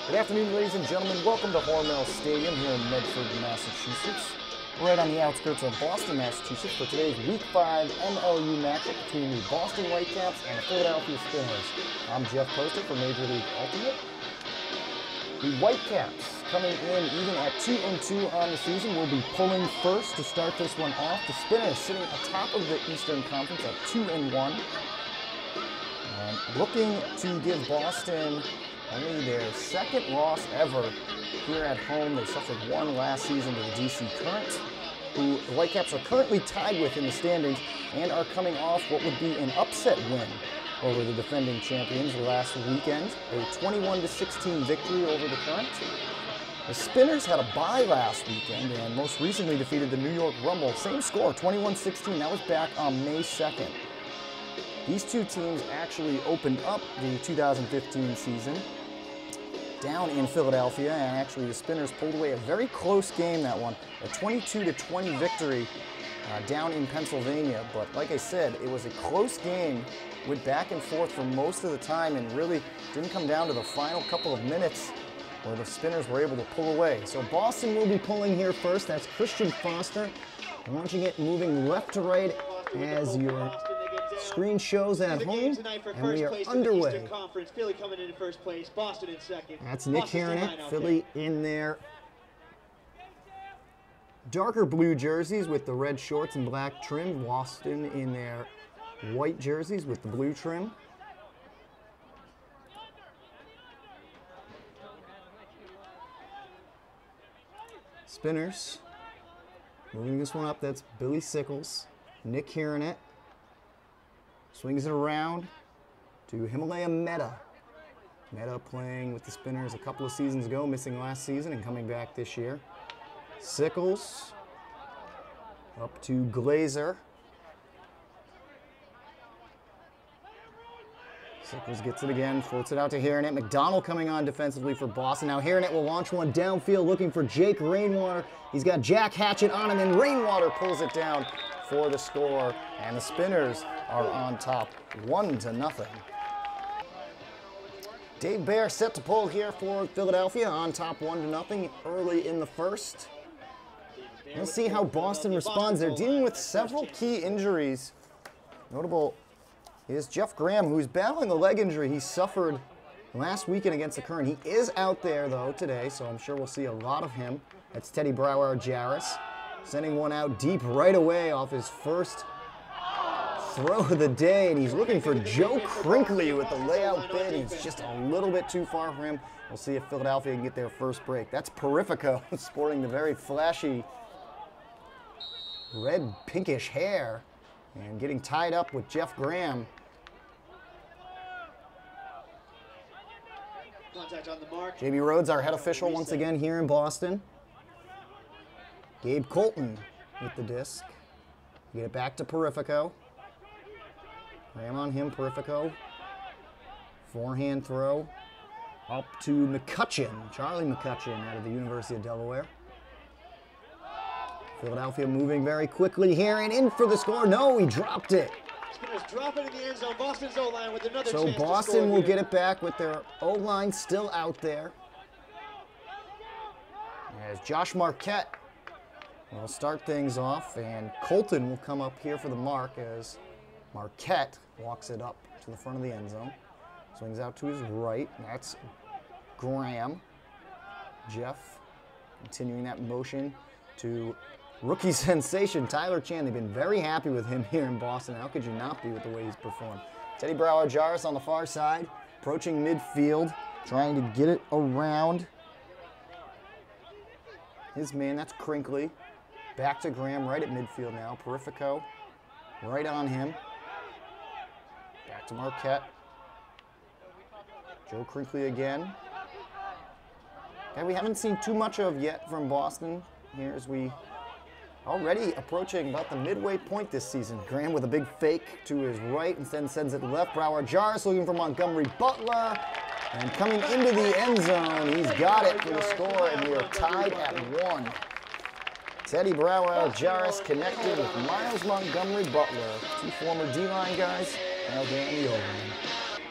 Good afternoon, ladies and gentlemen. Welcome to Hormel Stadium here in Medford, Massachusetts. We're right on the outskirts of Boston, Massachusetts for today's Week 5 MLU matchup between the Boston Whitecaps and the Philadelphia Spinners. I'm Jeff Poster from Major League Ultimate. The Whitecaps, coming in even at 2-2 on the season, will be pulling first to start this one off. The Spinners sitting atop of the Eastern Conference at 2-1. And looking to give Boston only their second loss ever here at home. They suffered one last season to the DC Current, who the Whitecaps are currently tied with in the standings and are coming off what would be an upset win over the defending champions last weekend, a 21-16 victory over the Current. The Spinners had a bye last weekend and most recently defeated the New York Rumble. Same score, 21-16. That was back on May 2nd. These two teams actually opened up the 2015 season down in Philadelphia, and actually the Spinners pulled away a very close game, that one, a 22-20 victory down in Pennsylvania. But like I said, it was a close game, went back and forth for most of the time, and really didn't come down to the final couple of minutes where the Spinners were able to pull away. So Boston will be pulling here first. That's Christian Foster, launching it, moving left to right as your screen shows at home, and we are underway. Philly coming in first place, Boston in second. That's Nick Harinet, Philly in their darker blue jerseys with the red shorts and black trim. Boston in their white jerseys with the blue trim. Spinners moving this one up. That's Billy Sickles, Nick Harinet. Swings it around to Himalaya Mehta. Mehta playing with the Spinners a couple of seasons ago, missing last season and coming back this year. Sickles up to Glazer. Sickles gets it again, floats it out to Harinet. McDonald coming on defensively for Boston. Now Harinet will launch one downfield looking for Jake Rainwater. He's got Jack Hatchett on him, and Rainwater pulls it down for the score, and the Spinners are on top 1-0. Dave Bear set to pull here for Philadelphia, on top 1-0 early in the first. We'll see how Boston responds. They're dealing with several key injuries. Notable is Jeff Graham, who's battling a leg injury he suffered last weekend against the Current. He is out there, though, today, so I'm sure we'll see a lot of him. That's Teddy Brouwer-Jaris, sending one out deep right away off his first throw of the day, and he's looking for Joe Crinkley with the layout bid. He's just a little bit too far for him. We'll see if Philadelphia can get their first break. That's Perifico, sporting the very flashy red pinkish hair and getting tied up with Jeff Graham. Contact on the mark. JB Rhodes, our head official once again here in Boston. Gabe Colton with the disc. Get it back to Perifico. Ram on him, Perifico. Forehand throw up to McCutcheon, Charlie McCutcheon out of the University of Delaware. Philadelphia moving very quickly here and in for the score. No, he dropped it. Spinners drop it in the end zone. Boston's O-line with another So chance Boston to score will here. get it back with their O-line still out there. As Josh Marquette will start things off, and Colton will come up here for the mark as Marquette walks it up to the front of the end zone. Swings out to his right, and that's Graham. Jeff continuing that motion to rookie sensation Tyler Chan. They've been very happy with him here in Boston. How could you not be with the way he's performed? Teddy Brouwer-Jaris on the far side, approaching midfield, trying to get it around his man. That's Crinkley. Back to Graham, right at midfield now. Perifico, right on him. Back to Marquette. Joe Crinkley again. And we haven't seen too much of yet from Boston here as we already approaching about the midway point this season. Graham with a big fake to his right and then sends it left. Brouwer-Jaris looking for Montgomery Butler. And coming into the end zone, he's got it for the score, and we are tied at 1. Teddy Brouwer-Jaris connected with Miles Montgomery Butler, two former D-line guys, now down the O-line.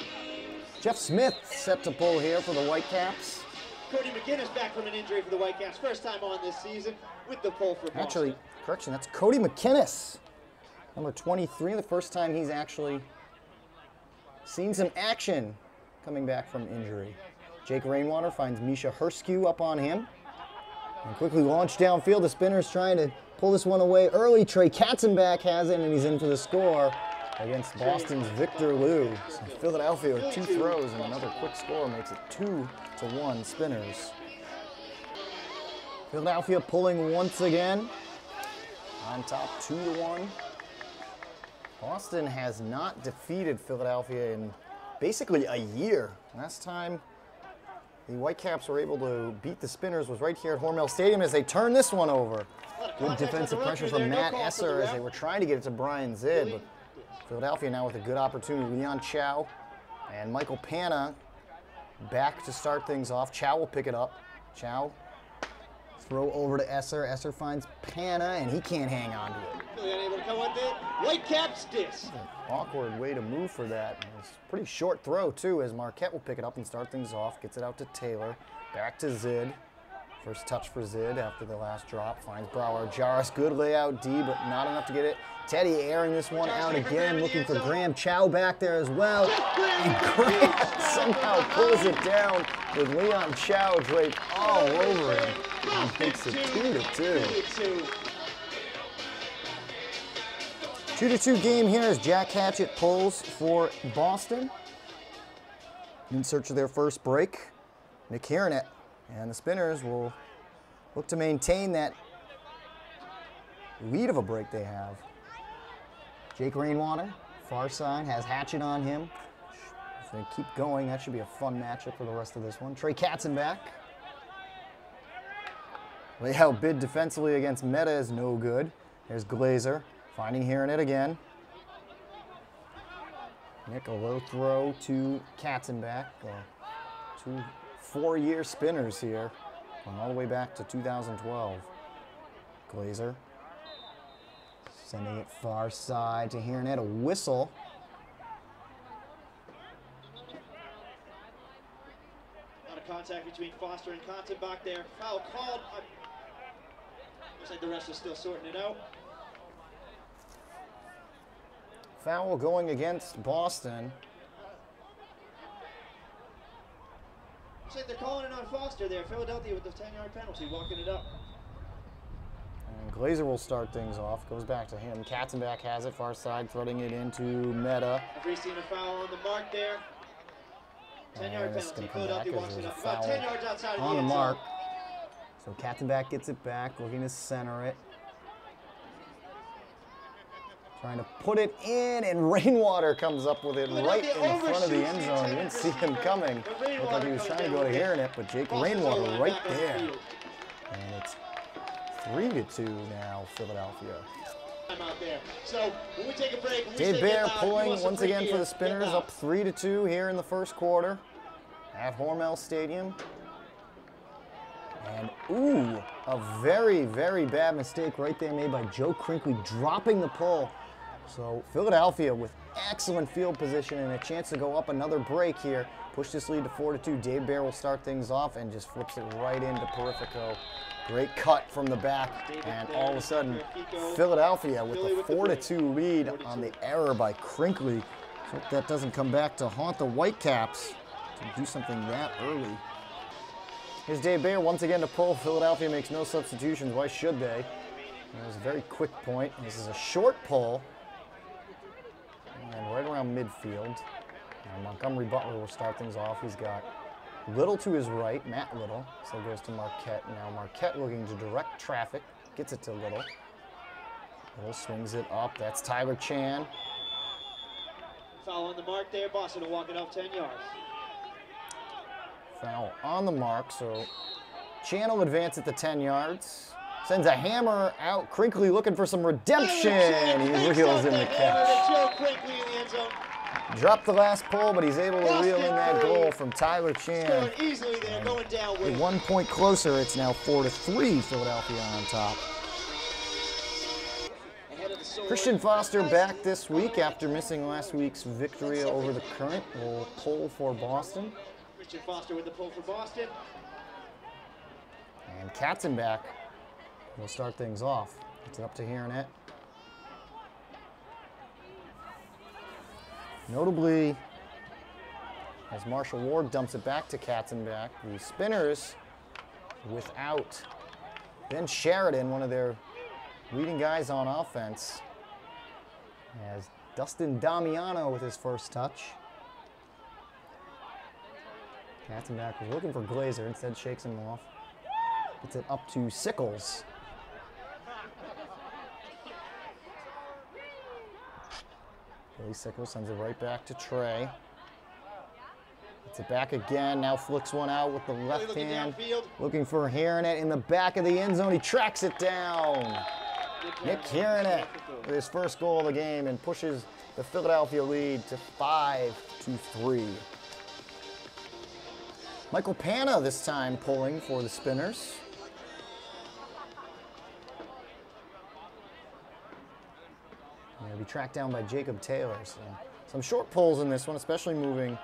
Jeff Smith set to pull here for the Whitecaps. Cody McInnes back from an injury for the Whitecaps. First time on this season with the pull for Boston. Actually, correction, that's Cody McInnes. Number 23, the first time he's actually seen some action coming back from injury. Jake Rainwater finds Misha Herskew up on him. And quickly launched downfield. The Spinners trying to pull this one away early. Trey Katzenbach has it, and he's in for the score against Boston's Victor Liu. So Philadelphia with 2 throws and another quick score makes it 2-1 Spinners. Philadelphia pulling once again. On top 2-1. Boston has not defeated Philadelphia in basically a year. Last time the Whitecaps were able to beat the Spinners was right here at Hormel Stadium as they turn this one over. Good defensive pressure from Matt Esser as they were trying to get it to Brian Zidd, but Philadelphia now with a good opportunity. Leon Chow and Michael Panna back to start things off. Chow will pick it up. Chow throw over to Esser. Esser finds Panna, and he can't hang on to it. Really unable to come on there. Whitecaps disc. Awkward way to move for that. It's a pretty short throw, too, as Marquette will pick it up and start things off. Gets it out to Taylor. Back to Zidd. First touch for Zidd after the last drop. Finds Brower Jarvis. Good layout D, but not enough to get it. Teddy airing this one out again, looking for Graham. Chow back there as well. And Graham somehow pulls it down with Leon Chow draped all over him. And makes it 2-2. 2-2 game here as Jack Hatchett pulls for Boston. In search of their first break. Nick Harinet and the Spinners will look to maintain that lead of a break they have. Jake Rainwater, far side, has Hatchet on him. If they keep going, that should be a fun matchup for the rest of this one. Trey Katzenbach. Layout bid defensively against Meta is no good. There's Glazer, finding Harinet again. Nick, a low throw to Katzenbach. 2 4-year Spinners here, going all the way back to 2012. Glazer sending it far side to Harinet, a whistle. A lot of contact between Foster and Katzenbach there. Foul called. Looks like the rest is still sorting it out. Foul going against Boston. Looks like they're calling it on Foster there. Philadelphia with the 10-yard penalty, walking it up. And Glazer will start things off. Goes back to him. Katzenbach has it, far side, throwing it into Meta. Referee's seen a foul on the mark there. 10-yard penalty. Philadelphia walks it up. About 10 yards outside of the on the end mark. zone. So Katzenbach gets it back, looking to center it. Trying to put it in, and Rainwater comes up with it right in front of the end zone. You didn't see him coming. Looked like he was trying to go to Harinet, but Jake Rainwater right there. And it's 3-2 now, Philadelphia. So when we take a break, Dave Bear pulling once again for the Spinners, up 3-2 here in the first quarter at Hormel Stadium. And ooh, a very, very bad mistake right there made by Joe Crinkley, dropping the pull. So Philadelphia with excellent field position and a chance to go up another break here. Push this lead to 4-2. Dave Bear will start things off and just flips it right into Perifico. Great cut from the back, and all of a sudden, Philadelphia with a 4-2 lead on the error by Crinkley. Hope that doesn't come back to haunt the Whitecaps to do something that early. Here's Dave Bear once again to pull. Philadelphia makes no substitutions. Why should they? That was a very quick point. This is a short pull. And right around midfield. And Montgomery Butler will start things off. He's got Little to his right, Matt Little. So it goes to Marquette. Now Marquette looking to direct traffic. Gets it to Little. Little swings it up. That's Tyler Chan. Foul on the mark there. Boston will walk it off 10 yards. Foul on the mark, so Chan will advance at the 10 yards. Sends a hammer out. Crinkley looking for some redemption. He reels in the catch. Dropped the last pull, but he's able to reel in that goal from Tyler Chan. Easily there, going down with 1 point closer. It's now 4-3. Philadelphia on top. Christian Foster back this week after missing last week's victory over the Current. Will pull for Boston. Christian Foster with the pull for Boston. And Katzenbach will start things off. It's up to Hiernett. Notably, as Marshall Ward dumps it back to Katzenbach, the Spinners without Ben Sheridan, one of their leading guys on offense, as Dustin Damiano with his first touch. Katzenbach was looking for Glazer, instead shakes him off. Gets it up to Sickles. Billy Sickles sends it right back to Trey. Gets it back again, now flicks one out with the left hand. Looking for Hiernett in the back of the end zone. He tracks it down. Nick Hiernett with his first goal of the game and pushes the Philadelphia lead to 5-3. Michael Panna this time pulling for the Spinners. He'll be tracked down by Jacob Taylor. So some short pulls in this one, especially moving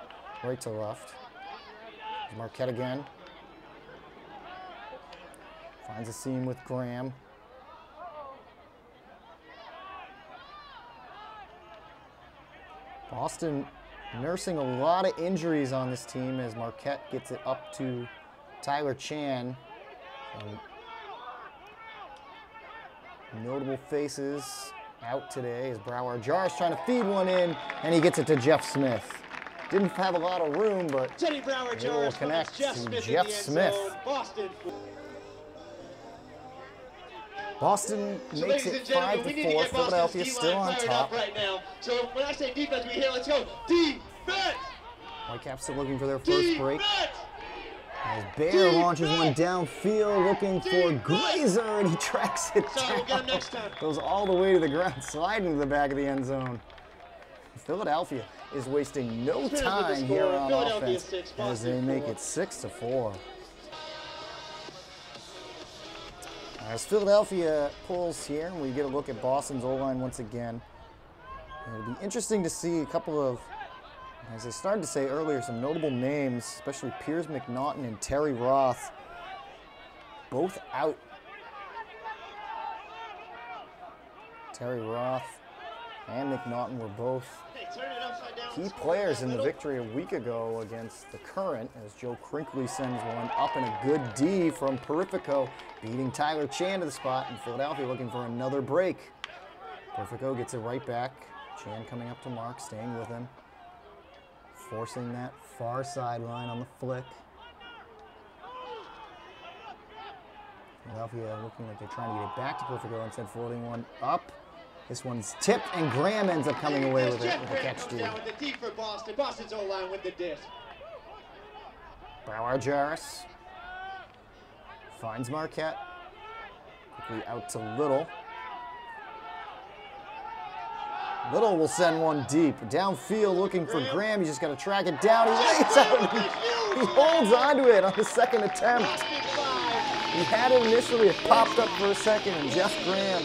right to left. There's Marquette again. Finds a seam with Graham. Boston nursing a lot of injuries on this team as Marquette gets it up to Tyler Chan. Notable faces out today as Broward Jar's trying to feed one in, and he gets it to Jeff Smith. Didn't have a lot of room, but Teddy Broward it will connect to Jeff Smith. Boston makes it 5-4. Philadelphia still on top. Right now. So when I say defense, we hear, let's go defense. Whitecaps still looking for their first break. As Bayer launches one downfield, looking for Glazer, and he tracks it down. We'll get him next time. Goes all the way to the ground, sliding to the back of the end zone. Philadelphia is wasting no time here on offense as they make it 6-4. As Philadelphia pulls here, and we get a look at Boston's O-line once again. It'll be interesting to see a couple of, as I started to say earlier, some notable names, especially Piers McNaughton and Terry Roth, both out. Terry Roth and McNaughton were both key players in the victory a week ago against the Current, as Joe Crinkley sends one up and a good D from Perifico, beating Tyler Chan to the spot, and Philadelphia looking for another break. Perifico gets it right back. Chan coming up to Mark, staying with him, forcing that far sideline on the flick. Philadelphia looking like they're trying to get it back to Perifico, instead floating one up. This one's tipped, and Graham ends up coming away with it with a catch D. Boston's O-line with the disc. Broward Jarris finds Marquette. Quickly out to Little. Little will send one deep. Downfield looking for Graham. He's just got to track it down. He lays out. He holds onto it on the second attempt. He had it initially. It popped up for a second, and Jeff Graham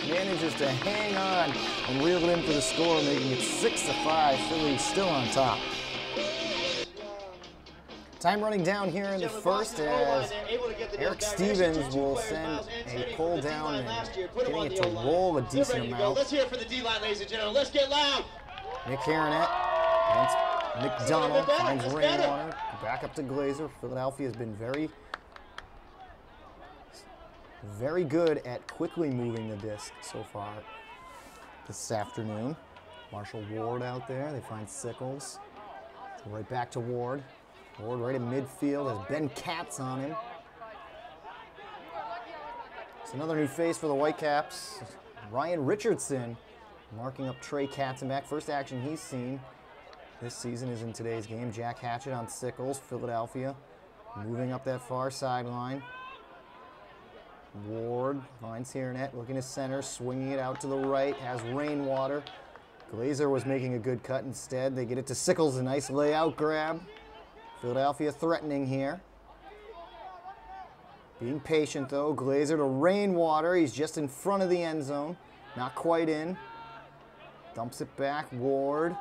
manages to hang on and reel it in for the score, making it 6-5. Philly still on top. Time running down here in the first as Eric Stevens will send a pull down and getting it to roll a decent amount. Let's hear it for the D-line, ladies and gentlemen. Let's get loud. Nick Hiernett against McDonald finds Rainwater. Back up to Glazer. Philadelphia has been very good at quickly moving the disc so far this afternoon. Marshall Ward out there. They find Sickles. So right back to Ward. Ward right at midfield has Ben Katz on him. It's another new face for the Whitecaps. Ryan Richardson marking up Trey Katzenbach. First action he's seen this season is in today's game. Jack Hatchett on Sickles. Philadelphia moving up that far sideline. Ward finds Hiernett, looking to center, swinging it out to the right, has Rainwater. Glazer was making a good cut instead. They get it to Sickles, a nice layout grab. Philadelphia threatening here. Being patient though. Glazer to Rainwater. He's just in front of the end zone. Not quite in. Dumps it back. Ward.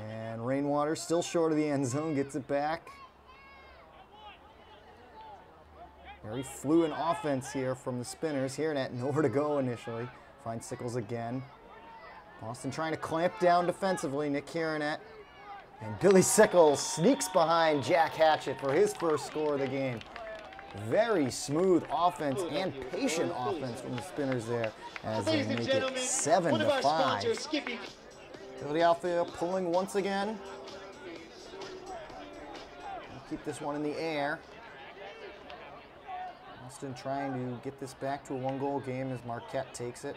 And Rainwater still short of the end zone, gets it back. Very fluent offense here from the Spinners. Hiernett nowhere to go initially. Finds Sickles again. Boston trying to clamp down defensively. Nick Hiernett. And Billy Sickles sneaks behind Jack Hatchett for his first score of the game. Very smooth offense and patient offense from the Spinners there as they make it 7-5. Philadelphia pulling once again. Keep this one in the air. Boston trying to get this back to a one-goal game as Marquette takes it.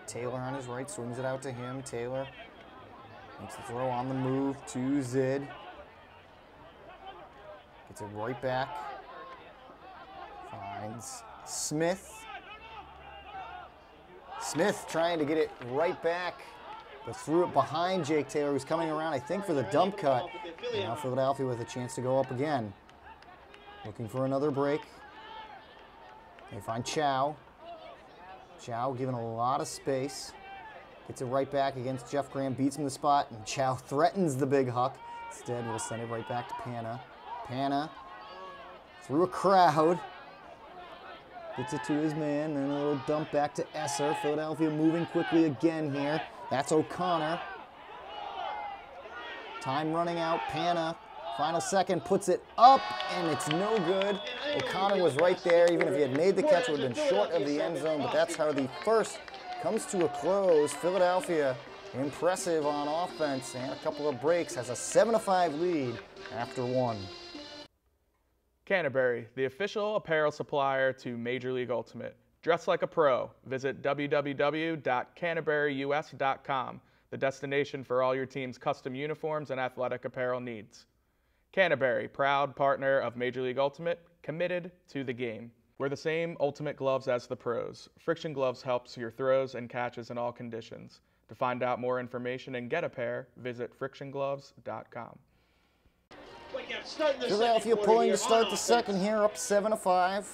Taylor on his right, swings it out to him. Taylor makes the throw on the move to Zid. Gets it right back. Finds Smith. Smith trying to get it right back, but threw it behind Jake Taylor, who's coming around, I think, for the dump cut. And now Philadelphia with a chance to go up again. Looking for another break. They find Chow. Chow given a lot of space. Gets it right back against Jeff Graham, beats him the spot, and Chow threatens the big Huck. Instead, we'll send it right back to Pana. Pana through a crowd. Gets it to his man, then a little dump back to Esser. Philadelphia moving quickly again here. That's O'Connor. Time running out. Pana, final second, puts it up, and it's no good. O'Connor was right there. Even if he had made the catch, it would have been short of the end zone, but that's how the first comes to a close. Philadelphia impressive on offense and a couple of breaks, has a 7-5 lead after one. Canterbury, the official apparel supplier to Major League Ultimate. Dress like a pro. Visit www.canterburyus.com, the destination for all your team's custom uniforms and athletic apparel needs. Canterbury, proud partner of Major League Ultimate, committed to the game. Wear the same Ultimate gloves as the pros. Friction Gloves helps your throws and catches in all conditions. To find out more information and get a pair, visit frictiongloves.com. Philadelphia pulling to start the second here, up 7-5.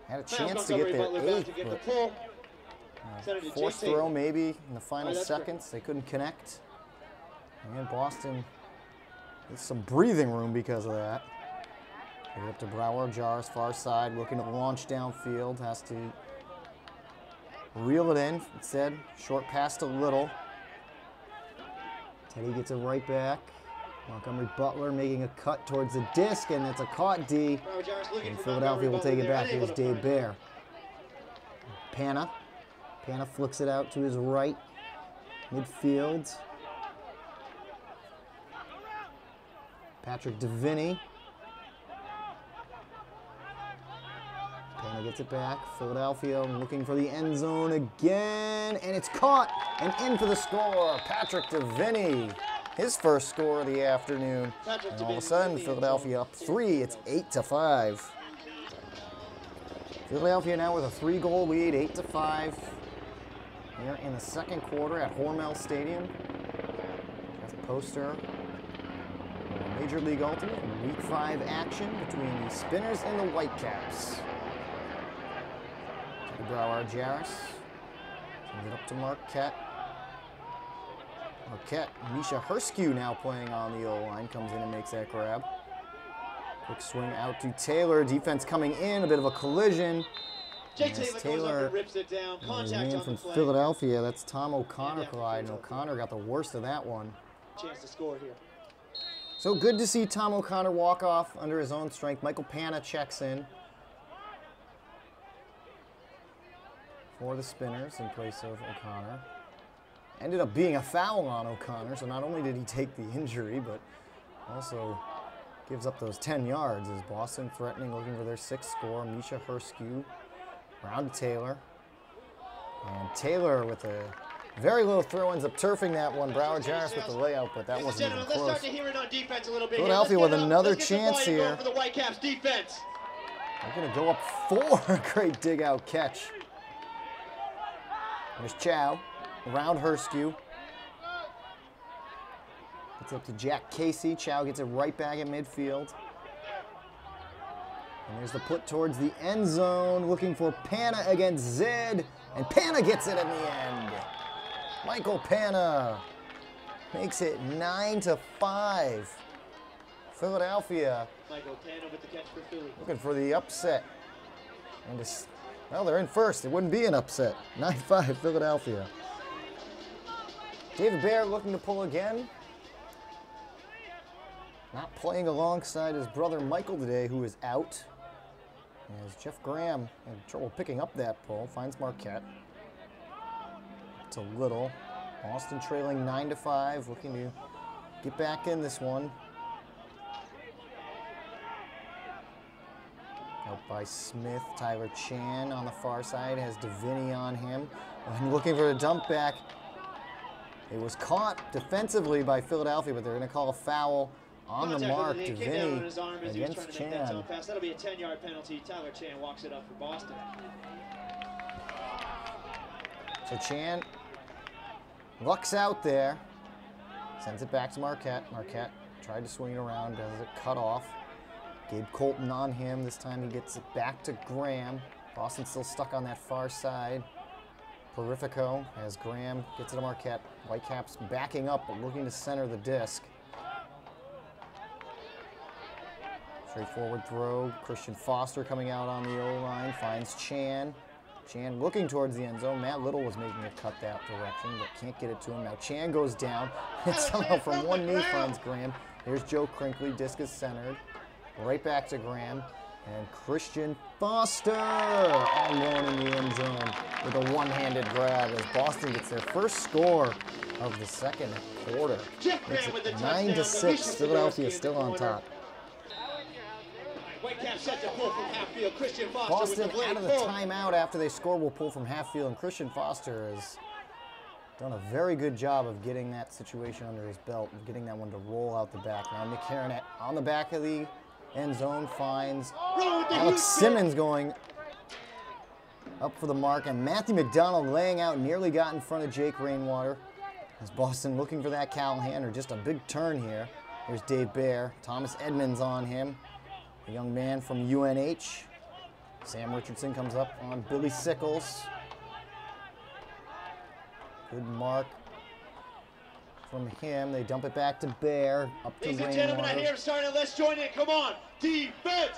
Had a chance to get their eighth, but forced throw maybe in the final seconds. They couldn't connect. And Boston with some breathing room because of that. They up to Brower, Jars, far side, looking to launch downfield. Has to reel it in. Instead, short pass to Little. Teddy gets it right back. Montgomery Butler making a cut towards the disc, and it's a caught D. And Philadelphia will take it back. Here's Dave Bear. Pana. Pana flicks it out to his right. Midfield. Patrick DeVinny. Pana gets it back. Philadelphia looking for the end zone again, and it's caught and in for the score. Patrick DeVinny, his first score of the afternoon. And all of a sudden, Philadelphia up 3. It's 8-5. Philadelphia now with a 3-goal lead, 8-5. Here in the second quarter at Hormel Stadium. That's a poster. Major League Ultimate Week 5 action between the Spinners and the Whitecaps. Brower Jarris sends it up to Marquette. Marquette, Misha Herskew now playing on the O-line, comes in and makes that grab. Quick swing out to Taylor, defense coming in, a bit of a collision. Taylor rips it down. Contact man from Philadelphia, that's Tom O'Connor colliding. O'Connor got the worst of that one. Chance to score here. So good to see Tom O'Connor walk off under his own strength. Michael Pana checks in for the Spinners in place of O'Connor. Ended up being a foul on O'Connor, so not only did he take the injury, but also gives up those 10 yards as Boston threatening, looking for their 6th score. Misha Herskew around to Taylor. And Taylor with a very little throw ends up turfing that one. Brower Jarris with the layout, but that wasn't even close. Let's start to hear it on defense a little bit. Philadelphia with another chance here. For the Whitecaps defense. They're going to go up 4. Great dig out catch. There's Chow, around Herskew. It's up to Jack Casey. Chow gets it right back at midfield. And there's the put towards the end zone, looking for Pana against Zed. And Pana gets it in the end. Michael Pana makes it 9-5. Philadelphia Michael Tano with the catch for Philly. looking for the upset. And well, they're in first. It wouldn't be an upset. 9-5 Philadelphia. David Baer looking to pull again. Not playing alongside his brother Michael today, who is out. As Jeff Graham had trouble picking up that pull, finds Marquette. It's a little. Boston trailing 9-5, looking to get back in this one. Out by Smith. Tyler Chan on the far side has Deviney on him. And looking for a dump back. It was caught defensively by Philadelphia, but they're going to call a foul on the mark. Deviney against Chan. That'll be a 10-yard penalty. Tyler Chan walks it up for Boston. So Chan lucks out there. Sends it back to Marquette. Marquette tried to swing it around, does it cut off. Gabe Colton on him. This time he gets it back to Graham. Boston still stuck on that far side. Perifico as Graham gets it to Marquette. Whitecaps backing up but looking to center the disc. Straightforward throw. Christian Foster coming out on the O-line. Finds Chan. Chan looking towards the end zone. Matt Little was making a cut that direction but can't get it to him. Now Chan goes down. And somehow from one knee finds Graham. Here's Joe Crinkley. Disc is centered. Right back to Graham, and Christian Foster all going in the end zone with a one-handed grab as Boston gets their first score of the second quarter. Makes it 9-6. Philadelphia still on top. Whitecaps set to pull from half field. Christian Foster Boston with the out of the timeout after they score will pull from half field, and Christian Foster has done a very good job of getting that situation under his belt, and getting that one to roll out the back. Now Nick Harronette on the back of the end zone finds Alex Simmons going up for the mark, and Matthew McDonald laying out, nearly got in front of Jake Rainwater. As Boston looking for that Callahan, or just a big turn here. Here's Dave Baer. Thomas Edmonds on him, a young man from UNH. Sam Richardson comes up on Billy Sickles. Good mark from him. They dump it back to Baer, up to Ladies and gentlemen, I hear him starting. Let's join in. Come on. Defense!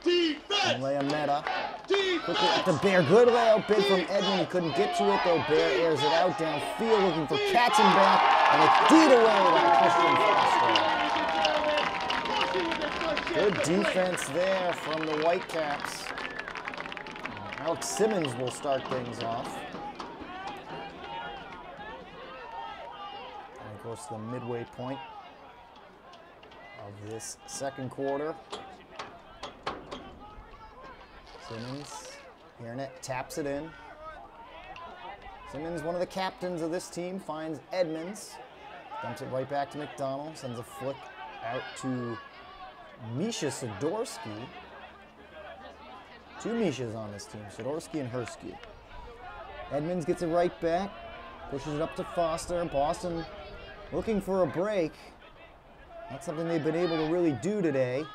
Defense! Leia Meta. Defense! Quickly up to Baer. Good layout bid from Edmund. He couldn't get to it, though. Baer airs it out downfield, looking for Katzenbach, and it's beat away by Christian Foster. Good defense there from the Whitecaps. Alex Simmons will start things off. Of course, the midway point of this second quarter. Simmons, Harronette taps it in. Simmons, one of the captains of this team, finds Edmonds. Dumps it right back to McDonald, sends a flick out to Misha Sidorsky. Two Mishas on this team, Sidorsky and Hursky. Edmonds gets it right back, pushes it up to Foster. Boston looking for a break. Not something they've been able to really do today.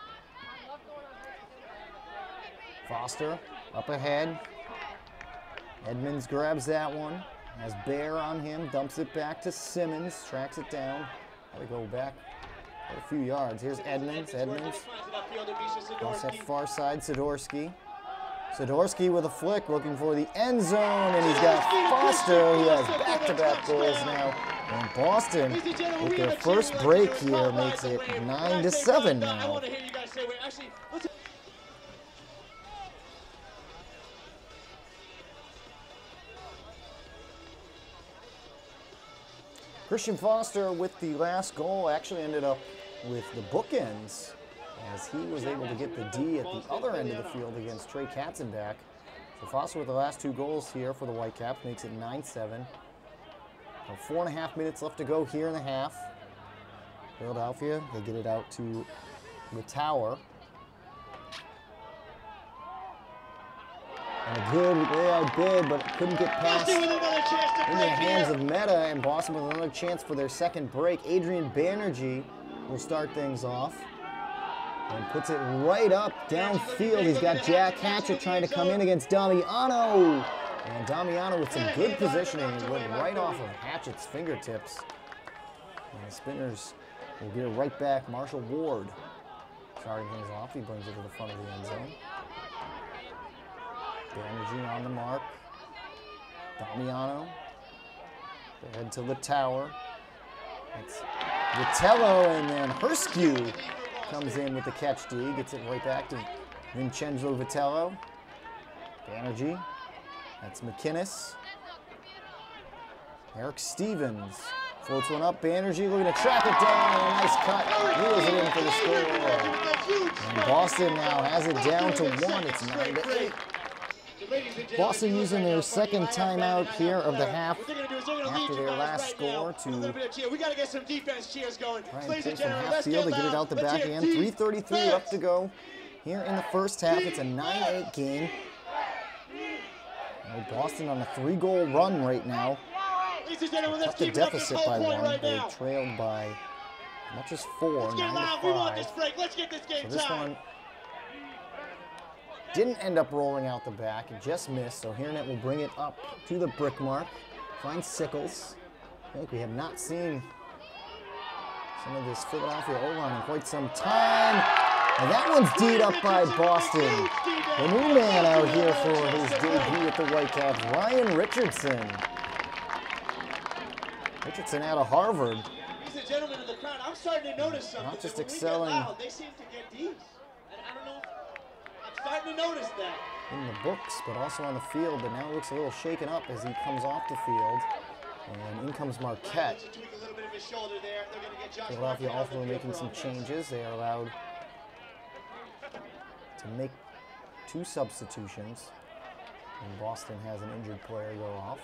Foster up ahead. Edmonds grabs that one. Has Baer on him. Dumps it back to Simmons. Tracks it down. Got to go back a few yards. Here's Edmonds. Edmonds. Cross that far side. Sidorsky. Sidorsky with a flick, looking for the end zone, and he's got Foster, who has back-to-back goals now. And Boston, with their first break here, makes it 9-7 now. Christian Foster with the last goal actually ended up with the bookends, as he was able to get the D at the other end of the field against Trey Katzenbach. So Foster with the last two goals here for the Whitecaps makes it 9-7. 4.5 minutes left to go here in the half. Philadelphia, they get it out to the tower. And a good layout bid, but couldn't get past in the hands of Meta, and Boston with another chance for their second break. Adrian Banerjee will start things off and puts it right up downfield. He's got Jack Hatchett trying to come in against Damiano. And Damiano with some good positioning went right off of Hatchett's fingertips And the Spinners will get it right back. Marshall Ward starting things off. He brings it to the front of the end zone. Banerjee on the mark. Damiano. They head to the tower. It's Vitello, and then Herskew comes in with the catch D. Gets it right back to Vincenzo Vitello. Banerjee. That's McInnes. Eric Stevens floats one up. Banerjee looking to track it down. A nice cut. Reels it in for the score. And Boston now has it down to 1. It's 9-8. Boston using their second timeout here of the half after their last score to we got to get some defense cheers going. try and pull from half field. They get it out the back end. 3:33 left to go here in the first half. It's a 9-8 game. Boston on a 3-goal run right now. Cut the deficit by 1. They trailed by as much as 4, 9-5. So this one didn't end up rolling out the back. It just missed. So Hiernett will bring it up to the brick mark. Finds Sickles. I think we have not seen some of this Philadelphia O-line in quite some time. And that one's D'd up by Boston. The new man out here for his debut with the Whitecaps, Ryan Richardson. Richardson out of Harvard. Ladies and gentlemen of the crowd, I'm starting to notice something. Not just When we get excelling loud, they seem to get D's. And I don't know. I'm starting to notice that. in the books, but also on the field. But now it looks a little shaken up as he comes off the field. And in comes Marquette. Philadelphia also making some changes. They are allowed to make 2 substitutions. And Boston has an injured player go off.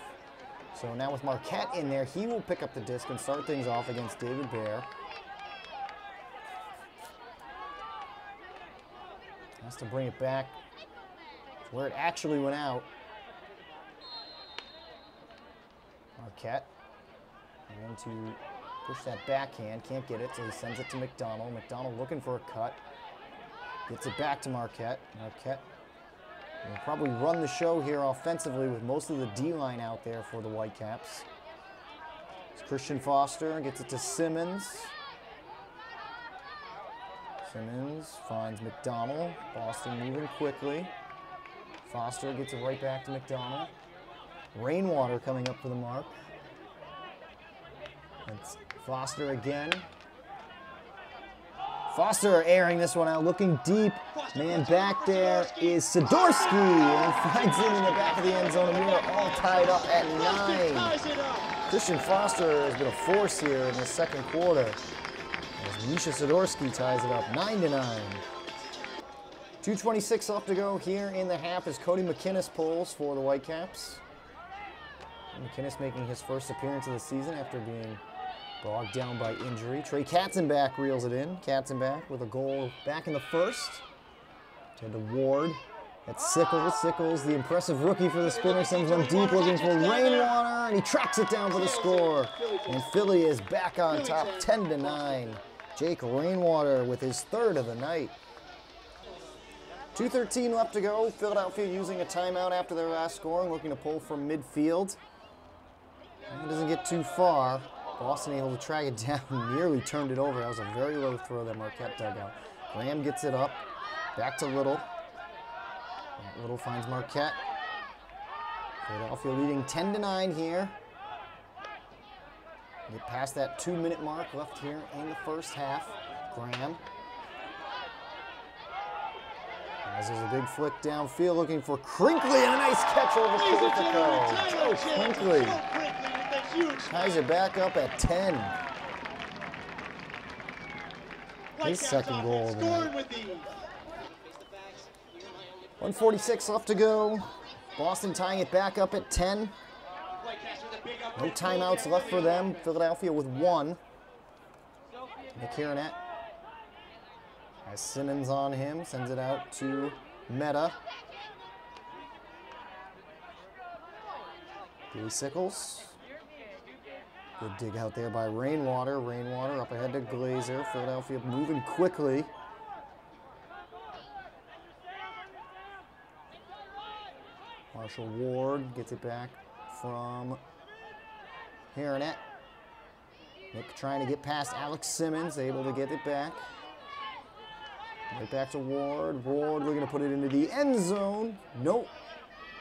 So now with Marquette in there, he will pick up the disc and start things off against David Bear. Has to bring it back to where it actually went out. Marquette trying to push that backhand, can't get it, so he sends it to McDonald. McDonald looking for a cut. Gets it back to Marquette. Marquette will probably run the show here offensively with most of the D-line out there for the Whitecaps. It's Christian Foster, gets it to Simmons. Simmons finds McDonald. Boston moving quickly. Foster gets it right back to McDonald. Rainwater coming up for the mark. It's Foster again. Foster airing this one out, looking deep. Man back there is Sidorsky, and he finds it in the back of the end zone, and we are all tied up at 9. Christian Foster has been a force here in the second quarter, as Misha Sidorsky ties it up 9-9. 2:26 left to go here in the half as Cody McInnes pulls for the Whitecaps. McInnes making his first appearance of the season after being bogged down by injury. Trey Katzenbach reels it in. Katzenbach with a goal back in the first. To Ward. That's Sickles. Sickles, the impressive rookie for the Spinners, sends one deep looking for Rainwater, and he tracks it down for the score. And Philly is back on top 10-9. Jake Rainwater with his 3rd of the night. 2:13 left to go. Philadelphia using a timeout after their last score, looking to pull from midfield. It doesn't get too far. Boston able to track it down, nearly turned it over. That was a very low throw that Marquette dug out. Graham gets it up, back to Little. Little finds Marquette. Philadelphia leading 10-9 here. Get past that 2-minute mark left here in the first half. Graham. As there's a big flick downfield looking for Crinkley, and a nice catch over Portico. Joe Crinkley ties it back up at 10. His second goal of the night. 1:46 left to go. Boston tying it back up at 10. No timeouts left for them. Philadelphia with 1. Nick Hiernett has Simmons on him, sends it out to Meta. Billy Sickles. Good dig out there by Rainwater. Rainwater up ahead to Glazer. Philadelphia moving quickly. Marshall Ward gets it back from Hiernett. Nick trying to get past Alex Simmons, able to get it back. Right back to Ward. Ward looking to put it into the end zone. Nope.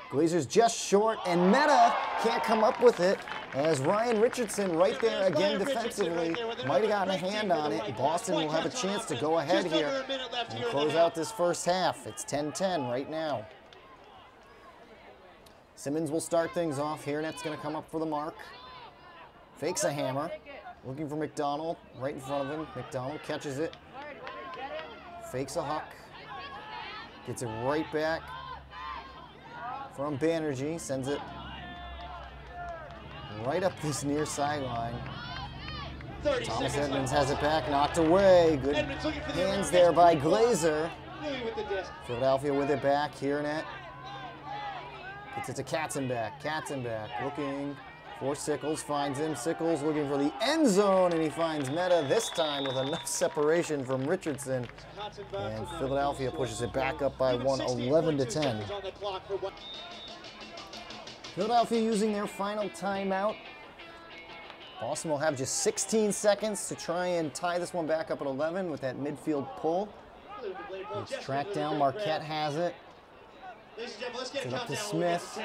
Glazer's just short, and Meta can't come up with it as Ryan Richardson right there again defensively. Might have gotten a hand on it. Boston will have a chance to go ahead here and close out this first half. It's 10-10 right now. Simmons will start things off. Hairnet's going to come up for the mark. Fakes a hammer. Looking for McDonald right in front of him. McDonald catches it. Fakes a huck. Gets it right back from Banerjee. Sends it right up this near sideline. Thomas Edmonds has it back, knocked away. Good hands there by Glazer. Philadelphia with it back. Hairnet gets it to Katzenbach. Katzenbach looking for Sickles, finds him. Sickles looking for the end zone, and he finds Meta this time with enough separation from Richardson. And Philadelphia pushes it back up by one, 11-10. Philadelphia using their final timeout. Boston will have just 16 seconds to try and tie this one back up at 11 with that midfield pull. It's tracked down. Marquette has it. Gets it up to Smith.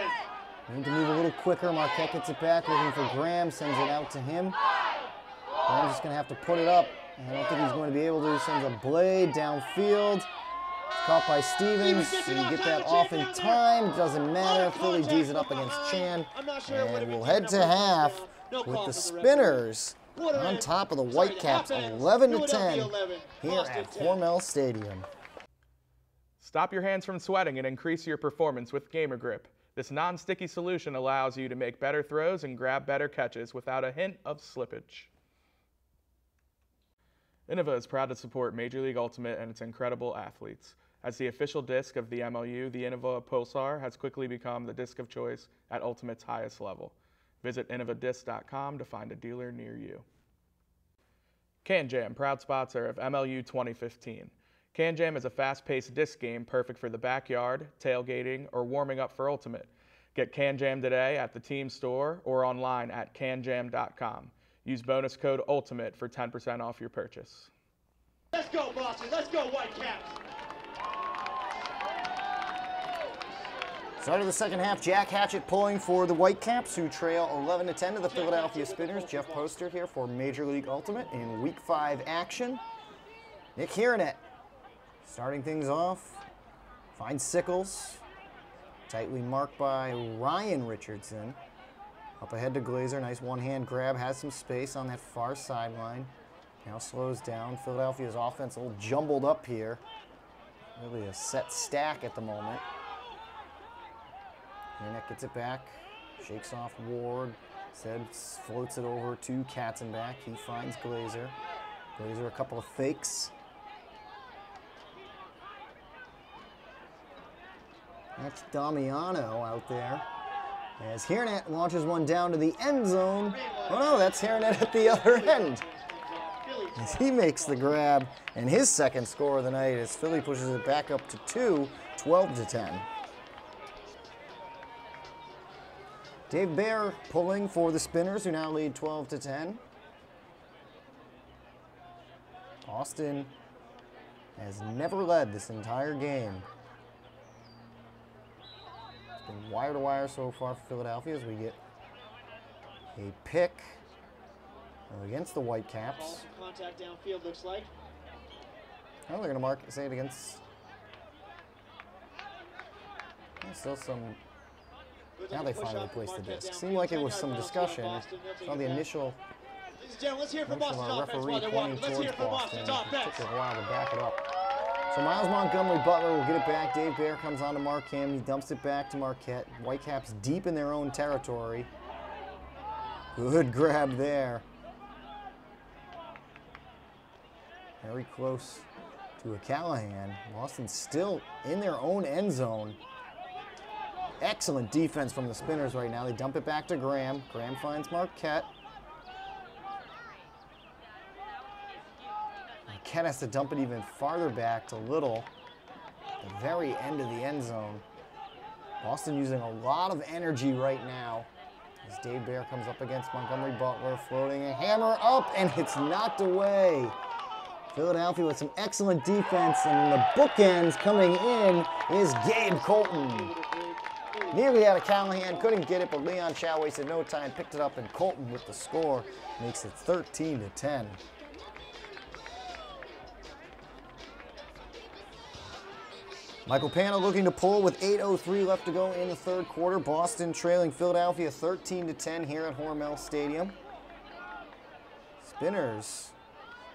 Need to move a little quicker. Marquette gets it back, looking for Graham, sends it out to him. Graham's just going to have to put it up. I don't think he's going to be able to. Sends a blade downfield. Caught by Stevens. So you get that off in time. Doesn't matter. Philly D's it up against Chan. And we'll head to half with the Spinners on top of the Whitecaps, 11-10 here at Hormel Stadium. Stop your hands from sweating and increase your performance with Gamer Grip. This non-sticky solution allows you to make better throws and grab better catches without a hint of slippage. Innova is proud to support Major League Ultimate and its incredible athletes. As the official disc of the MLU, the Innova Pulsar has quickly become the disc of choice at Ultimate's highest level. Visit innovadisc.com to find a dealer near you. Can Jam, proud sponsor of MLU 2015. Can Jam is a fast-paced disc game perfect for the backyard, tailgating, or warming up for Ultimate. Get Can Jam today at the team store or online at canjam.com. Use bonus code ULTIMATE for 10% off your purchase. Let's go, Boston. Let's go, Whitecaps. Start of the second half, Jack Hatchett pulling for the Whitecaps, who trail 11-10 to the Philadelphia Spinners. Jeff Poster here for Major League Ultimate in Week 5 action. Nick Hairnet starting things off, finds Sickles, tightly marked by Ryan Richardson. Up ahead to Glazer, nice one-hand grab, has some space on that far sideline. Now slows down. Philadelphia's offense a little jumbled up here. Really a set stack at the moment. Hairnet gets it back, shakes off Ward, floats it over to Katzenbach. He finds Glazer. Glazer a couple of fakes. That's Damiano out there. As Hairnet launches one down to the end zone. Oh no, that's Hairnet at the other end. As he makes the grab, and his second score of the night as Philly pushes it back up to 2, 12-10. Dave Baer pulling for the Spinners, who now lead 12-10. Austin has never led this entire game. Been wire to wire so far for Philadelphia as we get a pick against the Whitecaps. Contact downfield looks like. Oh, they're going to say it against. Still some. Now they finally placed the disc. Seemed like it was some discussion. Saw the initial. Let's hear from Boston's offense while they're walking. Let's hear from Boston's offense. It took a while to back it up. So Miles Montgomery Butler will get it back. Dave Baer comes on to mark him. He dumps it back to Marquette. Whitecaps deep in their own territory. Good grab there. Very close to a Callahan. Boston still in their own end zone. Excellent defense from the Spinners right now. They dump it back to Graham. Graham finds Marquette. Marquette has to dump it even farther back to Little, at the very end of the end zone. Boston using a lot of energy right now As Dave Bear comes up against Montgomery Butler, floating a hammer up, and it's knocked away. Philadelphia with some excellent defense, and the bookends coming in is Gabe Colton. Nearly out of Callahan, couldn't get it, but Leon Chow wasted no time, picked it up, and Colton with the score makes it 13-10. Michael Pano looking to pull with 8:03 left to go in the third quarter. Boston trailing Philadelphia 13-10 here at Hormel Stadium. Spinners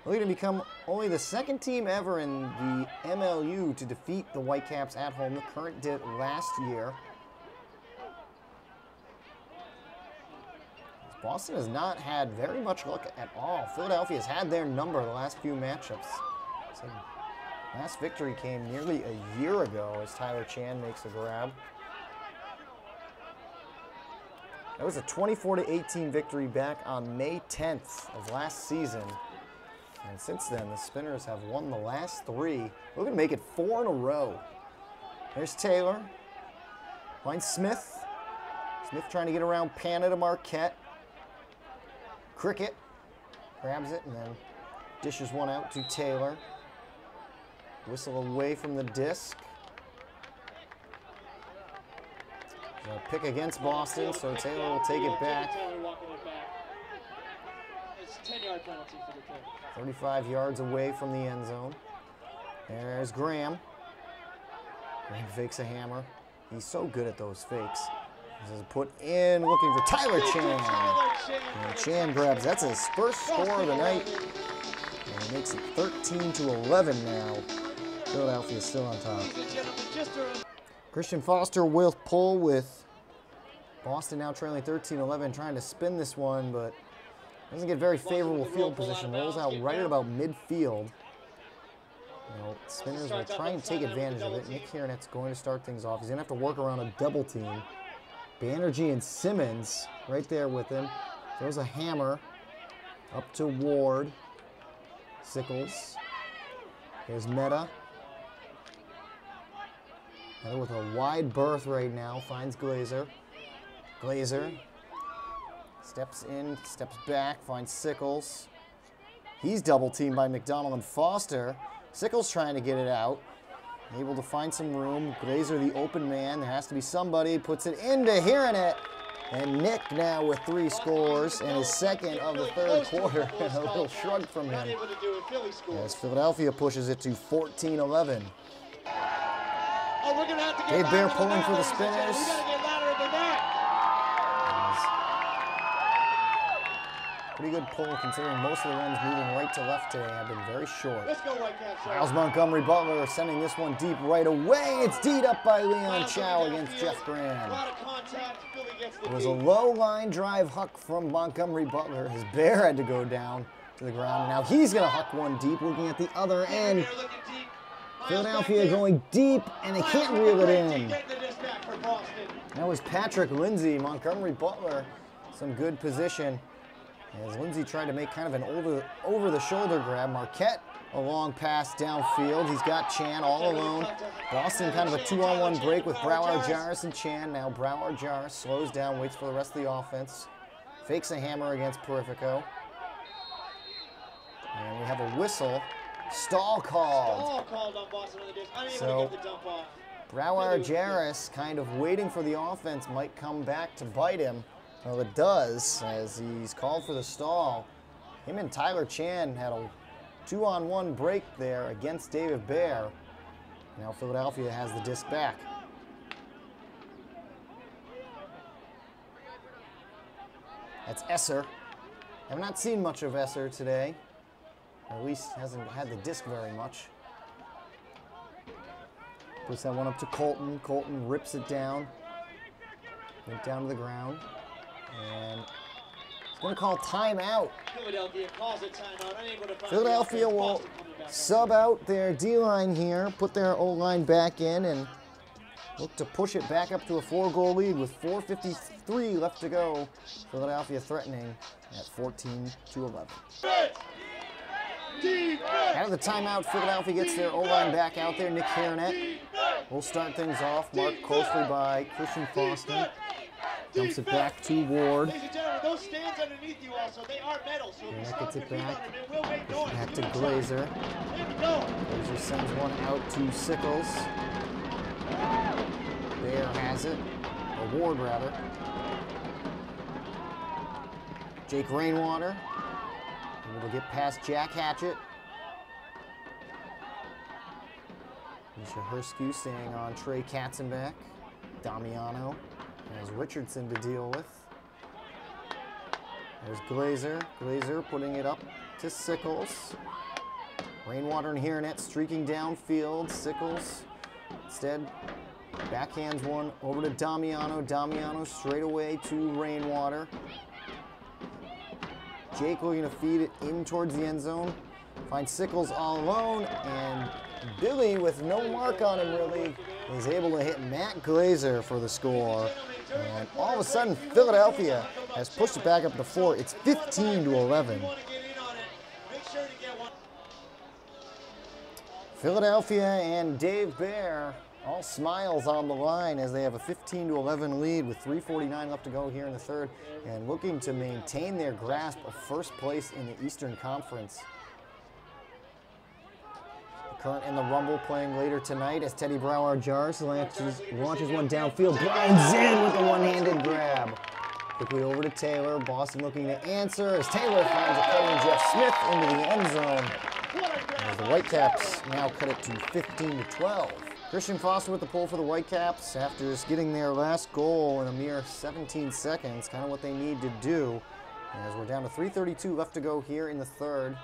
looking to become only the second team ever in the MLU to defeat the Whitecaps at home. The current did last year. Boston has not had very much luck at all. Philadelphia has had their number the last few matchups. So last victory came nearly a year ago as Tyler Chan makes a grab. That was a 24-18 victory back on May 10th of last season. And since then, the Spinners have won the last three. We're going to make it 4 in a row. There's Taylor. Finds Smith. Smith trying to get around Pana to Marquette. Cricket grabs it and then dishes one out to Taylor. Whistle away from the disc. A pick against Boston, so Taylor will take it back. It's a 10-yard penalty for the kick. 35 yards away from the end zone. There's Graham. Graham fakes a hammer. He's so good at those fakes. This is put in, looking for Tyler Chan. And Chan grabs, that's his first score of the night. And he makes it 13-11 now. Philadelphia is still on top. Christian Foster will pull with Boston now trailing 13-11, trying to spin this one, but doesn't get very favorable field position. Rolls out right at about midfield. Spinners will try and take advantage of it. Nick Kieranet's going to start things off. He's going to have to work around a double team. Banerjee and Simmons right there with him. Throws a hammer up to Ward. Sickles. Here's Meta. Meta with a wide berth right now. Finds Glazer. Glazer steps in, steps back, finds Sickles. He's double teamed by McDonald and Foster. Sickles trying to get it out. Able to find some room. Glazer the open man. There has to be somebody. Puts it into Kieranet. And Nick now with 3 scores and his second of the third quarter. A little shrug from him as Philadelphia pushes it to 14-11. Dave Bear pulling for the Spinners. Pretty good pull considering most of the runs moving right to left today have been very short. Let's go Whitecaps. Miles Montgomery Butler sending this one deep right away. It's D'd up by Leon Chow against Jeff Graham. It was a low line drive huck from Montgomery Butler. His Bear had to go down to the ground. Now he's going to huck one deep, looking at the other end. Philadelphia going deep, and they can't reel it in. That was Patrick Lindsay. Montgomery Butler, some good position. As Lindsay tried to make kind of an over-the-shoulder grab. Marquette, a long pass downfield. He's got Chan all alone. Boston kind of a 2-on-1 break with Brouwer, Jarris, and Chan. Now Brouwer, Jarris slows down, waits for the rest of the offense. Fakes a hammer against Perifico. And we have a whistle. Stall called. So Brouwer, Jarris kind of waiting for the offense, might come back to bite him. Well, it does, as he's called for the stall. Him and Tyler Chan had a 2-on-1 break there against David Bear. Now Philadelphia has the disc back. That's Esser. I've not seen much of Esser today. Or at least hasn't had the disc very much. Puts that one up to Colton. Colton rips it down. Went down to the ground. And he's going to call timeout. Philadelphia calls a timeout. Unable to find Philadelphia will sub out their D-line here, put their O-line back in, and look to push it back up to a 4-goal lead with 4:53 left to go. Philadelphia threatening at 14-11. Out of the timeout, Philadelphia gets their O-line back out there. Nick Kieranet will start things off, marked closely by Christian Foster. Dumps it back to Ward. Ladies and gentlemen, those stands underneath you also, they are metal, so if you Gets stomp it your feet back. on them, it will make noise. Back to Glazer. There we go. Glazer sends one out to Sickles. Bear has it. Or Ward, rather. Jake Rainwater. Able to get past Jack Hatchett. Misha Herskew staying on Trey Katzenbach. Damiano has Richardson to deal with. There's Glazer. Glazer putting it up to Sickles. Rainwater and Hiranet streaking downfield. Sickles instead backhands one over to Damiano. Damiano straight away to Rainwater. Jake looking to feed it in towards the end zone. Finds Sickles all alone, and Billy, with no mark on him really, is able to hit Matt Glazer for the score. And all of a sudden, Philadelphia has pushed it back up to 4. It's 15-11. Philadelphia and Dave Bear, all smiles on the line as they have a 15-11 lead with 3:49 left to go here in the third, and looking to maintain their grasp of first place in the Eastern Conference. Current in the Rumble playing later tonight as Teddy Brouwer-Jars launches one downfield. Blinds in with the one-handed grab. Quickly over to Taylor. Boston looking to answer as Taylor finds a cutting Jeff Smith into the end zone. As the Whitecaps now cut it to 15-12. Christian Foster with the pull for the Whitecaps after just getting their last goal in a mere 17 seconds. Kind of what they need to do. As we're down to 3:32 left to go here in the third.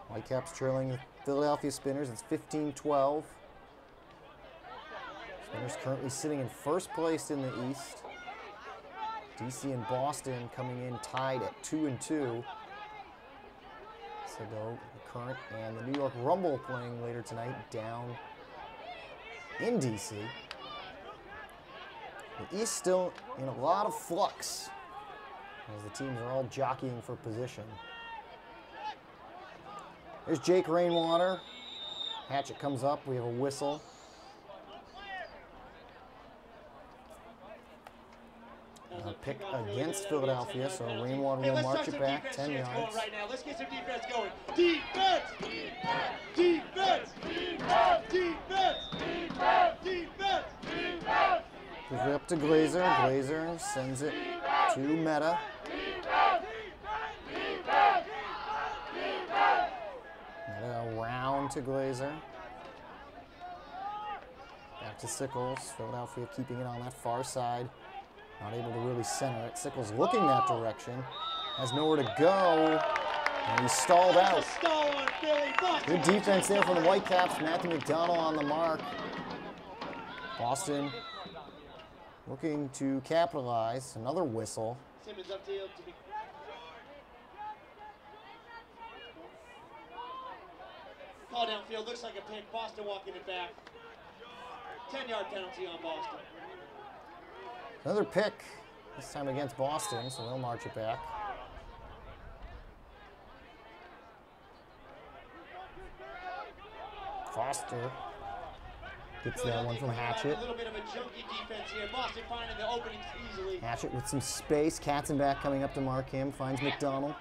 Whitecaps trailing Philadelphia Spinners. It's 15-12. Spinners currently sitting in first place in the East. DC and Boston coming in tied at 2-2. So though the Current and the New York Rumble playing later tonight down in DC. The East still in a lot of flux as the teams are all jockeying for position. There's Jake Rainwater. Hatchet comes up. We have a whistle. Pick against Philadelphia, so Rainwater will march it back 10 yards. Right now. Let's get some defense going. Defense! Defense! Defense! Defense! Defense! Defense! Gives it up to Glazer. Glazer sends it to Meta. Around to Glazer. Back to Sickles. Philadelphia keeping it on that far side. Not able to really center it. Sickles looking that direction. Has nowhere to go. And he's stalled out. Good defense there from the Whitecaps. Matthew McDonald on the mark. Boston looking to capitalize. Another whistle. Simmons up to you. Call downfield, looks like a pick. Boston walking it back. 10-yard penalty on Boston. Another pick, this time against Boston, so they'll march it back. Foster gets that one from Hatchet. A little bit of a junky defense here. Boston finding the openings easily. Hatchet with some space. Katzenbach coming up to mark him. Finds McDonald.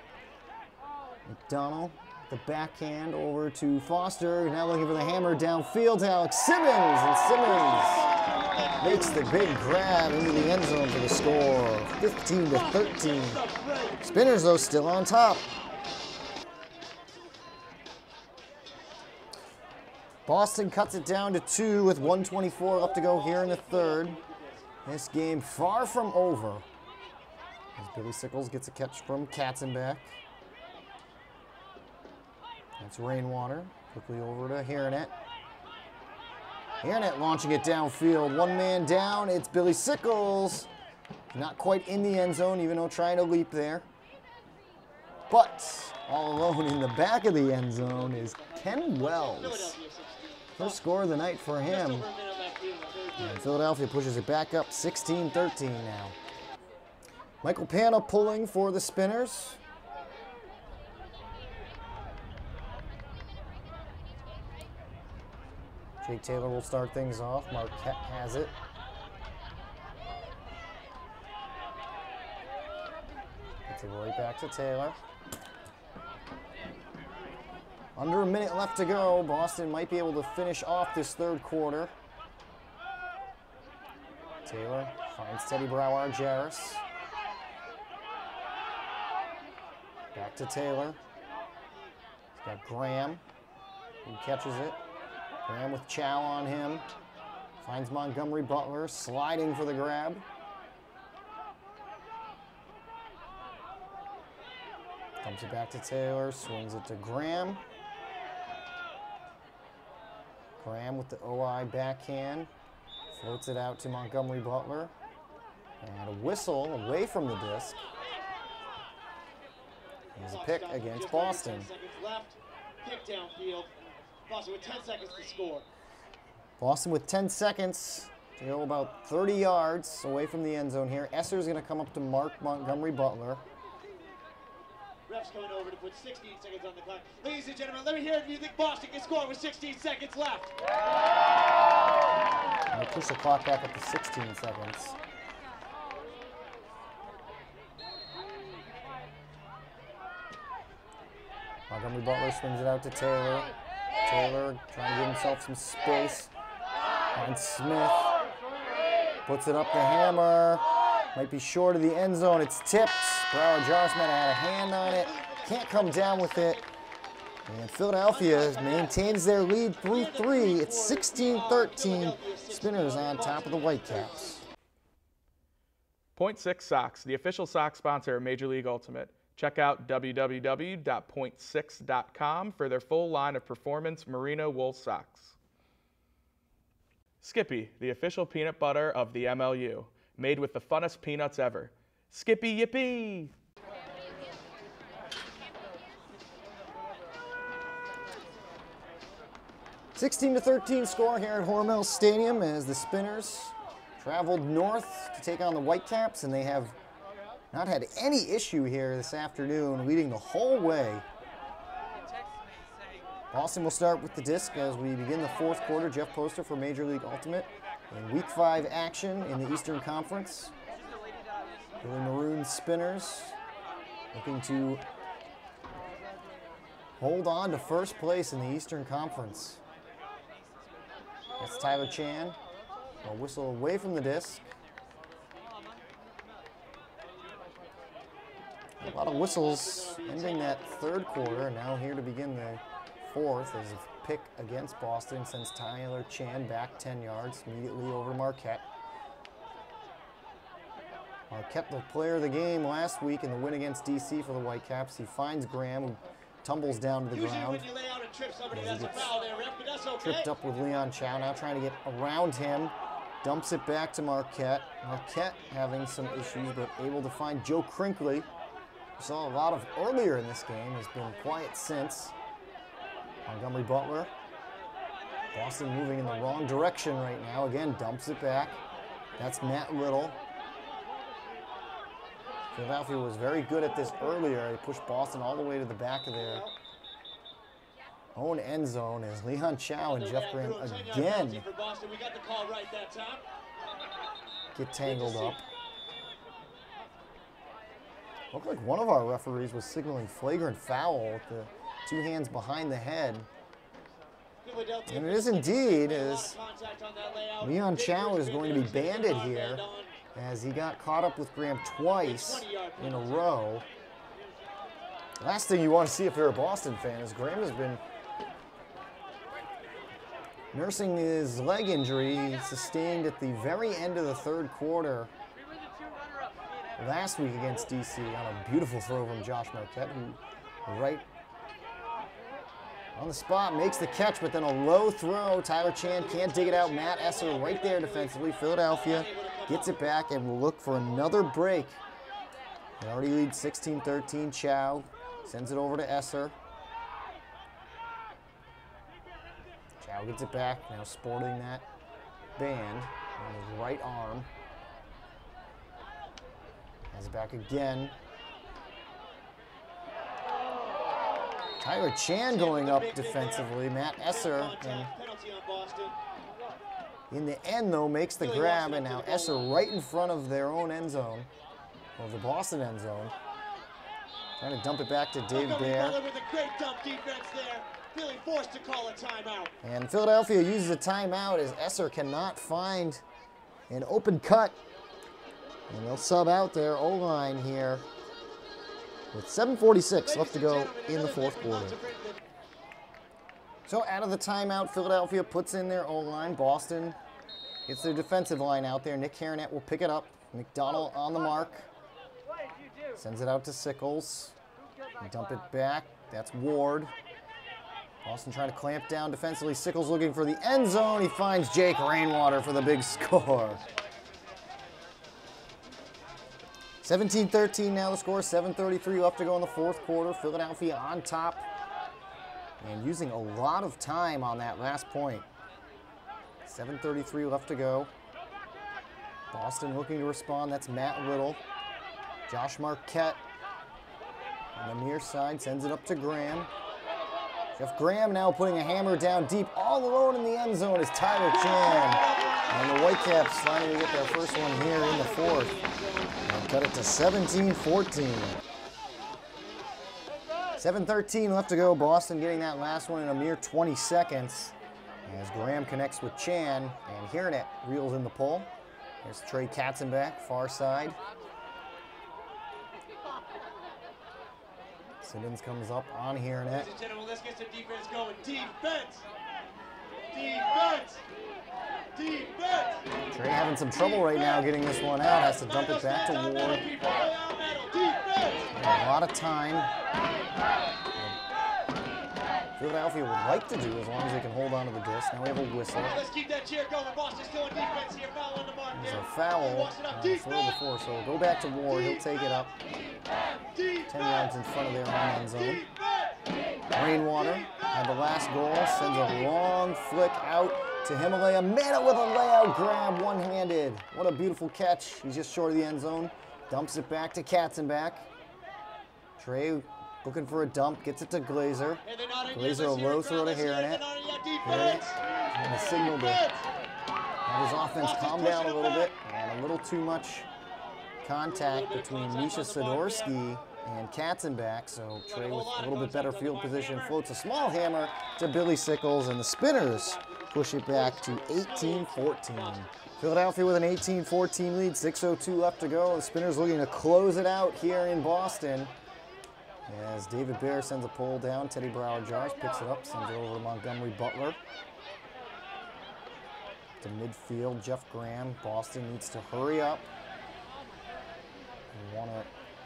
McDonald, the backhand over to Foster. Now looking for the hammer downfield to Alex Simmons. And Simmons makes the big grab into the end zone for the score. 15-13. Spinners, though, still on top. Boston cuts it down to 2 with 1:24 left to go here in the third. This game far from over. As Billy Sickles gets a catch from Katzenbach. That's Rainwater. Quickly over to Hiranet. Hiranet launching it downfield. One man down. It's Billy Sickles. Not quite in the end zone, even though trying to leap there. But all alone in the back of the end zone is Ken Wells. First score of the night for him. And Philadelphia pushes it back up 16-13 now. Michael Panna pulling for the Spinners. Jake Taylor will start things off. Marquette has it. Gets it right back to Taylor. Under a minute left to go. Boston might be able to finish off this third quarter. Taylor finds Teddy Brouwer-Jarris. Back to Taylor. He's got Graham, who catches it. Graham with Chow on him. Finds Montgomery Butler, sliding for the grab. Dumps it back to Taylor, swings it to Graham. Graham with the OI backhand. Floats it out to Montgomery Butler. And a whistle away from the disc. Here's a pick against Boston. Left, kick downfield. Boston with 10 seconds to score. Boston with 10 seconds to go about 30 yards away from the end zone here. Esser's going to come up to mark Montgomery Butler. Ref's coming over to put 16 seconds on the clock. Ladies and gentlemen, let me hear if you think Boston can score with 16 seconds left. And they push the clock back up to 16 seconds. Montgomery Butler swings it out to Taylor. Taylor trying to give himself some space. Finds Smith. Puts it up the hammer. Might be short of the end zone. It's tipped. Brouwer-Jarris might have had a hand on it. Can't come down with it. And Philadelphia maintains their lead through 3. It's 16-13. Spinners on top of the Whitecaps. Point Six Socks, the official sock sponsor of Major League Ultimate. Check out www.point6.com for their full line of performance merino wool socks. Skippy, the official peanut butter of the MLU. Made with the funnest peanuts ever. Skippy yippee! (16-13) score here at Hormel Stadium as the Spinners traveled north to take on the Whitecaps, and they have not had any issue here this afternoon, leading the whole way. Boston will start with the disc as we begin the fourth quarter. Jeff Poster for Major League Ultimate in Week 5 action in the Eastern Conference. The Maroon Spinners looking to hold on to first place in the Eastern Conference. That's Tyler Chan. A whistle away from the disc. A lot of whistles ending that third quarter. Now here to begin the fourth as a pick against Boston sends Tyler Chan back 10 yards immediately over Marquette. Marquette, the player of the game last week in the win against DC for the Whitecaps. He finds Graham, who tumbles down to the ground. When you lay out and trip somebody, that's a foul there, ref, but that's okay. Tripped up with Leon Chow, now trying to get around him. Dumps it back to Marquette. Marquette having some issues, but able to find Joe Crinkley. We saw a lot of earlier in this game, has been quiet since. Montgomery Butler. Boston moving in the wrong direction right now. Again, dumps it back. That's Matt Little. Philadelphia was very good at this earlier. They pushed Boston all the way to the back of their own end zone as Leon Chow and Jeff Graham again get tangled up. Looked like one of our referees was signaling flagrant foul with the two hands behind the head. And it is indeed, as Leon Chow is going to be banded here as he got caught up with Graham twice in a row. Last thing you want to see if you're a Boston fan is Graham has been nursing his leg injury he sustained at the very end of the third quarter last week against DC on a beautiful throw from Josh Marquette, who right on the spot makes the catch, but then a low throw. Tyler Chan can't dig it out. Matt Esser right there defensively. Philadelphia gets it back and will look for another break. They already lead 16-13. Chow sends it over to Esser. Chow gets it back, now sporting that band on his right arm. Has it back again. Tyler Chan going up defensively. Matt Esser, and in the end, though, makes the grab, and now Esser right in front of their own end zone, or the Boston end zone. Trying to dump it back to Dave Montgomery Bear. Butler with a great dump defense there. Feeling forced to call a timeout. And Philadelphia uses a timeout as Esser cannot find an open cut. And they'll sub out their O-line here with 7:46 left to go in the fourth quarter. So out of the timeout, Philadelphia puts in their O-line. Boston gets their defensive line out there. Nick Harnett will pick it up. McDonald on the mark. Sends it out to Sickles. Dump it back. That's Ward. Boston trying to clamp down defensively. Sickles looking for the end zone. He finds Jake Rainwater for the big score. 17-13 now the score. 7:33 left to go in the fourth quarter. Philadelphia on top and using a lot of time on that last point. 7:33 left to go. Boston looking to respond. That's Matt Little. Josh Marquette on the near side sends it up to Graham. Jeff Graham now putting a hammer down deep. All alone in the end zone is Tyler Chan. And the Whitecaps finally get their first one here in the fourth. And cut it to 17-14. 7:13 left to go. Boston getting that last one in a mere 20 seconds. As Graham connects with Chan, and Harnett reels in the pull. There's Trey Katzenbach, far side. Simmons comes up on Harnett. Ladies and gentlemen, let's get some defense going. Defense! Defense! Defense! Trey having some trouble right now getting this one out. Has to dump it back to Ward. A lot of time. Philadelphia would like to do as long as they can hold on to the disc. Now we have a whistle. Let's keep that chair going. Boston's still in defense here, foul on the mark. There's a foul throw before, so we'll go back to Ward. He'll take it up 10 yards in front of their own end zone. Rainwater had the last goal, sends a long flick out to Himalaya. Mana with a layout grab, one-handed. What a beautiful catch. He's just short of the end zone. Dumps it back to Katzenbach. Trey looking for a dump, gets it to Glazer. Glazer a low throw to Harnett. Harnett and a signal to have his offense calm down a little bit, and a little too much contact between Misha Sidorsky and Katzenbach, so Trey with a little bit better field position floats a small hammer to Billy Sickles, and the Spinners push it back to 18-14. Philadelphia with an 18-14 lead, 6:02 left to go. The Spinners looking to close it out here in Boston. As David Bear sends a pull down, Teddy Brower Jars picks it up, sends it over to Montgomery Butler. To midfield, Jeff Graham. Boston needs to hurry up. We want to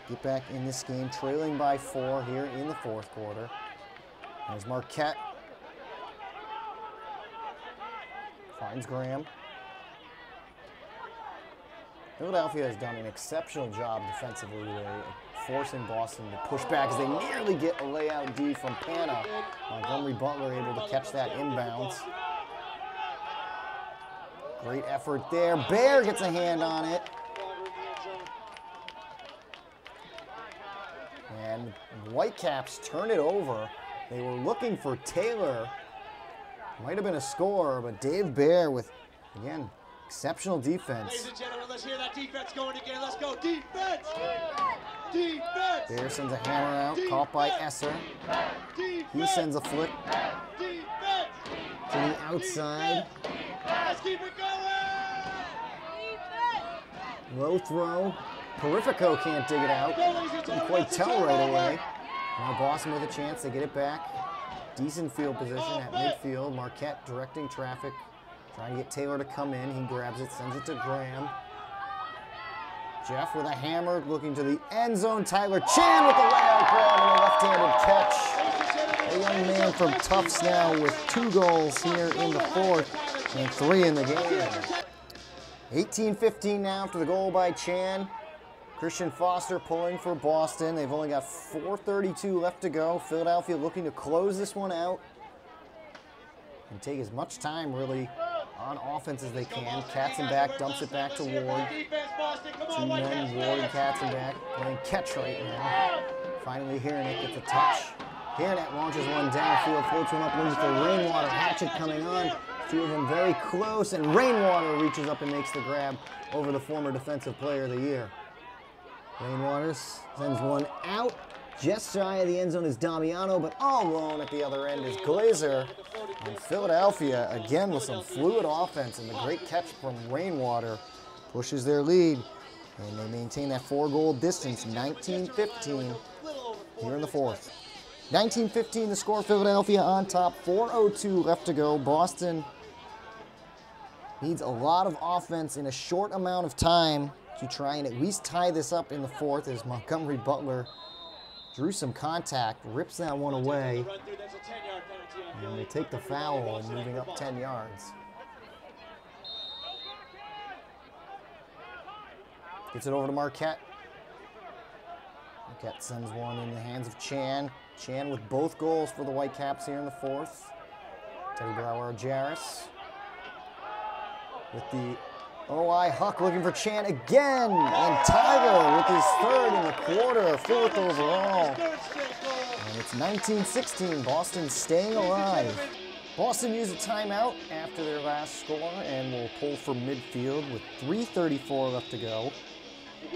get back in this game, trailing by 4 here in the fourth quarter. There's Marquette. Finds Graham. Philadelphia has done an exceptional job defensively today, forcing Boston to push back as they nearly get a layout D from Pana. Montgomery Butler able to catch that inbounds. Great effort there. Bear gets a hand on it. And Whitecaps turn it over. They were looking for Taylor. Might have been a score, but Dave Bear with, again, exceptional defense. Ladies and gentlemen, let's hear that defense going again. Let's go. Defense! Defense! Bear sends a hammer out, caught by Esser. He sends a flick Defense! to the outside. Let's keep it going! Low throw. Perifico can't dig it out. Couldn't quite tell right away. Now Boston with a chance. They get it back. Decent field position at midfield. Marquette directing traffic. Trying to get Taylor to come in. He grabs it, sends it to Graham. Jeff with a hammer, looking to the end zone. Tyler Chan with the layout grab and a left-handed catch. A young man from Tufts now with 2 goals here in the fourth and 3 in the game. 18-15 now after the goal by Chan. Christian Foster pulling for Boston. They've only got 4:32 left to go. Philadelphia looking to close this one out and take as much time really on offense as they can. Katzenbach dumps it back to Ward. 2 men, Ward and Katzenbach playing catch right now. Finally, Harnett gets a touch. Harnett launches one downfield, floats one up, looking for Rainwater. Hatchet coming on. 2 of them very close, and Rainwater reaches up and makes the grab over the former Defensive Player of the Year. Rainwater sends one out Just shy of the end zone is Damiano, but all alone at the other end is Glazer. And Philadelphia, again with some fluid offense, and the great catch from Rainwater pushes their lead. And they maintain that 4-goal distance, 19-15 here in the fourth. 19-15 the score, Philadelphia on top, 4:02 left to go. Boston needs a lot of offense in a short amount of time to try and at least tie this up in the fourth as Montgomery Butler drew some contact, rips that one away, and they take the foul, moving up 10 yards. Gets it over to Marquette. Marquette sends one in the hands of Chan. Chan with both goals for the Whitecaps here in the fourth. Teddy Brower-Jarris with the OI. Huck looking for Chan again, and Tyler with his third in the quarter, fourth overall. And it's 19-16, Boston staying alive. Boston used a timeout after their last score and will pull from midfield with 3:34 left to go.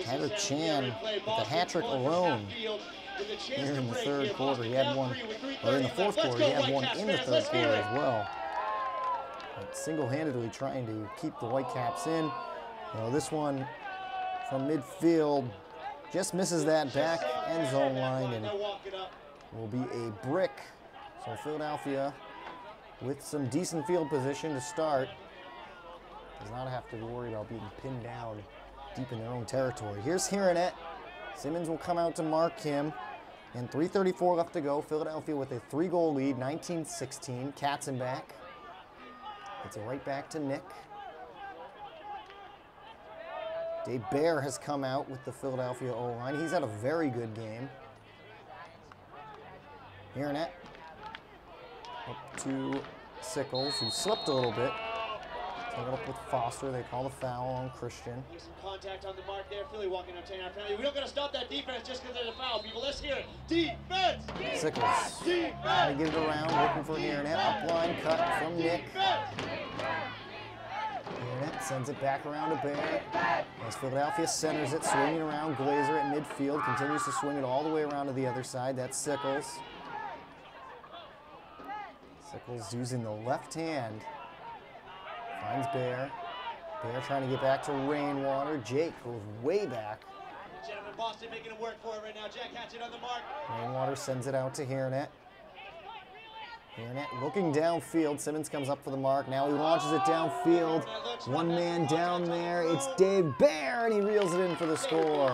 Tyler Chan with the hat trick alone here in the third quarter. He had one, or in the fourth quarter, he had one in the third quarter as well. Single-handedly trying to keep the Whitecaps in. You know, this one from midfield just misses that back end zone line and will be a brick. So Philadelphia, with some decent field position to start, does not have to worry about being pinned down deep in their own territory. Here's Hiranet. Simmons will come out to mark him. And 3:34 left to go. Philadelphia with a 3-goal lead, 19-16. Katzenbach. It's a right back to Nick. Dave Bear has come out with the Philadelphia O-line. He's had a very good game. Hiranet up to Sickles, who slipped a little bit. Take it up with Foster. They call the foul on Christian. There's some contact on the mark there. Philly walking up 10-yard penalty. We don't got to stop that defense just because there's a foul, people. Let's hear it. Defense! Sickles trying to get it around, looking for Hiranet. Up line cut from Nick. Hiranet sends it back around to Bear. As Philadelphia centers it, swinging around. Glazer at midfield continues to swing it all the way around to the other side. That's Sickles. Sickles using the left hand. Finds Bear. Bear trying to get back to Rainwater. Jake goes way back. Gentlemen, Boston making it work for it right now. Jack Hatchett on the mark. Rainwater sends it out to Hiranet. Hiranet looking downfield. Simmons comes up for the mark. Now he launches it downfield. One man down there. It's Dave Bear, and he reels it in for the score.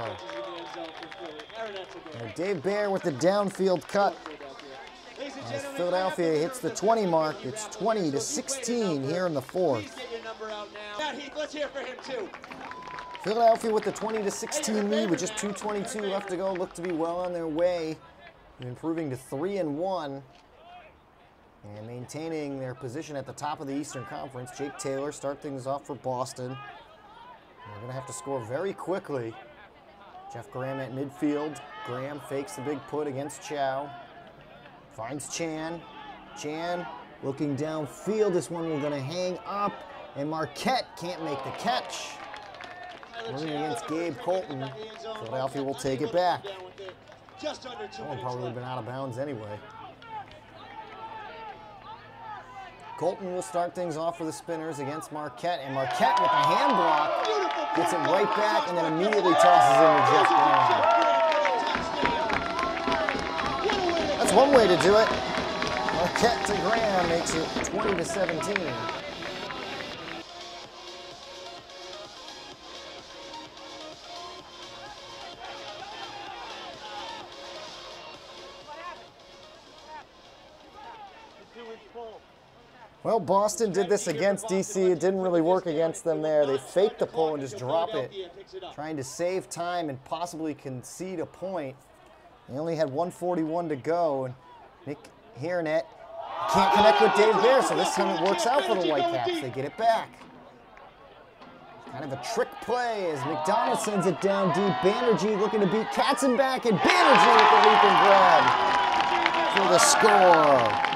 Now Dave Bear with the downfield cut. As Philadelphia hits the 20 mark, it's 20-16 here in the fourth. Let's hear for him too. Philadelphia with the 20-16 lead with just 2:22 left to go. Look to be well on their way, improving to 3-1 and maintaining their position at the top of the Eastern Conference. Jake Taylor start things off for Boston. They're going to have to score very quickly. Jeff Graham at midfield. Graham fakes the big put against Chow. Finds Chan. Chan looking downfield. This one we're going to hang up. And Marquette can't make the catch. Running against Gabe Colton. Philadelphia will take it back. That one probably would have been out of bounds anyway. Colton will start things off for the Spinners against Marquette. And Marquette with the hand block gets it right back and then immediately tosses into Jeff Graham. That's one way to do it. Marquette to Graham makes it 20-17. Well, Boston did this against DC. It didn't really work against them there. They faked the pull and just drop it, trying to save time and possibly concede a point. They only had 1:41 to go, and Nick Hiranet can't connect with Dave Bear, so this time it works out for the Whitecaps. They get it back. Kind of a trick play as McDonald sends it down deep. Banerjee looking to beat Katzenbach, and Banerjee with the leap and grab for the score.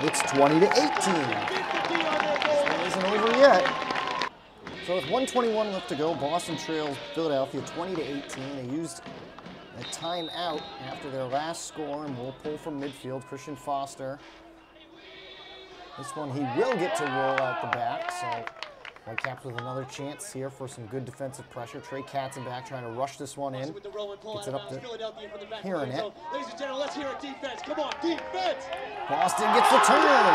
It's 20-18. This isn't over yet. So with 1:21 left to go, Boston trails Philadelphia 20-18. They used a timeout after their last score, and we'll pull from midfield. Christian Foster. This one he will get to roll out the back, so Whitecaps with another chance here for some good defensive pressure. Trey Katzenbach trying to rush this one in. Gets it up to Hironet. Ladies and gentlemen, let's hear it defense. Come on, defense! Boston gets the turn.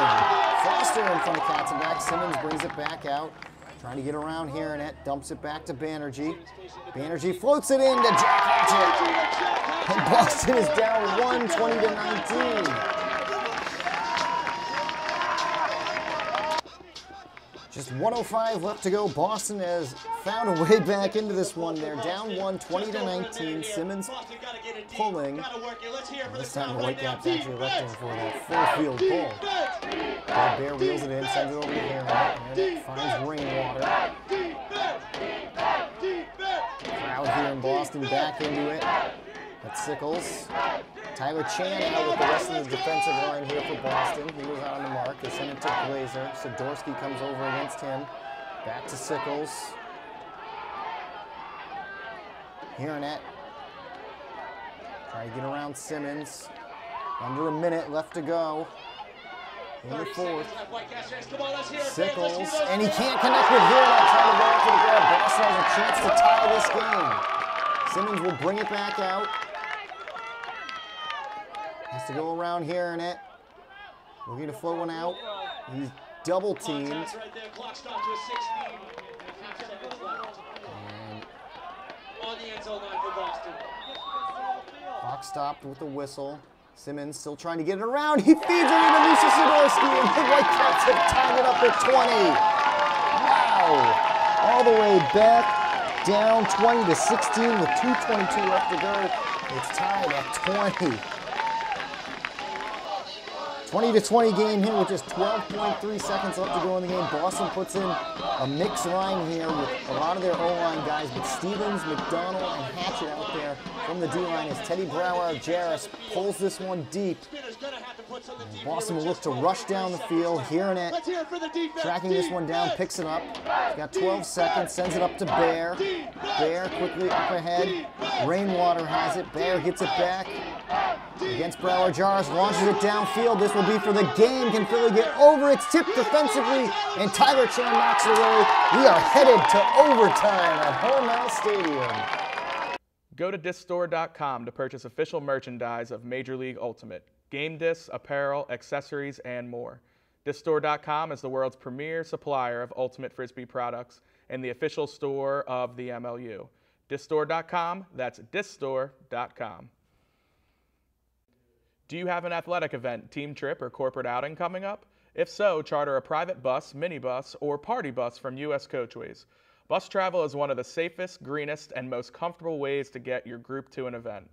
Foster in front of Katzenbach. Simmons brings it back out. Trying to get around Hironet. Dumps it back to Banerjee. Banerjee floats it in to Jack Hatchett. And Boston is down 1, 20-19. Just 1:05 left to go. Boston has found a way back into this one. They're down 1, 20-19. Simmons pulling. This time the Whitecaps actually electing for that full field pull. Bear reels it in, sends it over to Hironet. Finds Rainwater. Crowd here in Boston back into it. That's Sickles. Tyler Chan out with the rest of the defensive line here for Boston. He was out on the mark. They send it to Glazer. Sidorsky comes over against him. Back to Sickles. Hironet. Trying to get around Simmons. Under a minute left to go. In the fourth. Sickles. And he can't connect with Hironet. Trying to go after the grab. Boston has a chance to tie this game. Simmons will bring it back out. Has to go around here in it. Looking to float one out. He's double teamed. And clock stopped with the whistle. Simmons still trying to get it around. He feeds it into Lisa Sidorsky, and the Whitecaps have tied it up at 20. Wow! All the way back, down 20-16 with 2:22 left to go. It's tied at 20. 20-20 game here with just 12.3 seconds left to go in the game. Boston puts in a mixed line here with a lot of their O-line guys, but Stevens, McDonald, and Hatchett out there from the D-line as Teddy Brower-Jarris pulls this one deep. And Boston will look to rush down the field. Hironet tracking this one down, picks it up. He's got 12 seconds, sends it up to Bear. Bear quickly up ahead. Rainwater has it. Bear gets it back against Brower-Jarris, launches it downfield. This will be for the game. Can Philly get over? It's tipped defensively, and Tyler Chan knocks it away. We are headed to overtime at Hormel Stadium. Go to discstore.com to purchase official merchandise of Major League Ultimate. Game discs, apparel, accessories, and more. Discstore.com is the world's premier supplier of Ultimate Frisbee products and the official store of the MLU. Discstore.com, that's discstore.com. Do you have an athletic event, team trip, or corporate outing coming up? If so, charter a private bus, minibus, or party bus from U.S. Coachways. Bus travel is one of the safest, greenest, and most comfortable ways to get your group to an event.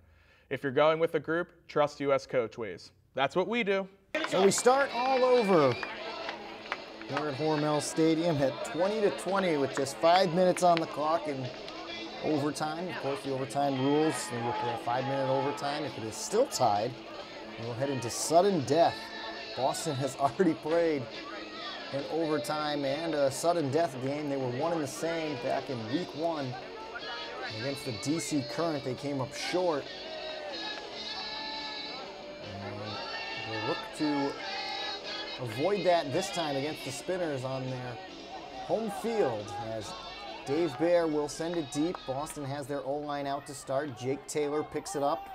If you're going with a group, trust U.S. Coachways. That's what we do. So we start all over here at Hormel Stadium at 20-20 with just 5 minutes on the clock in overtime. Of course, the overtime rules, they will play a 5-minute overtime. If it is still tied, we'll head into sudden death. Boston has already played an overtime and a sudden death game. They were one and the same back in week 1 against the DC Current. They came up short. And they look to avoid that this time against the Spinners on their home field as Dave Bear will send it deep. Boston has their O-line out to start. Jake Taylor picks it up.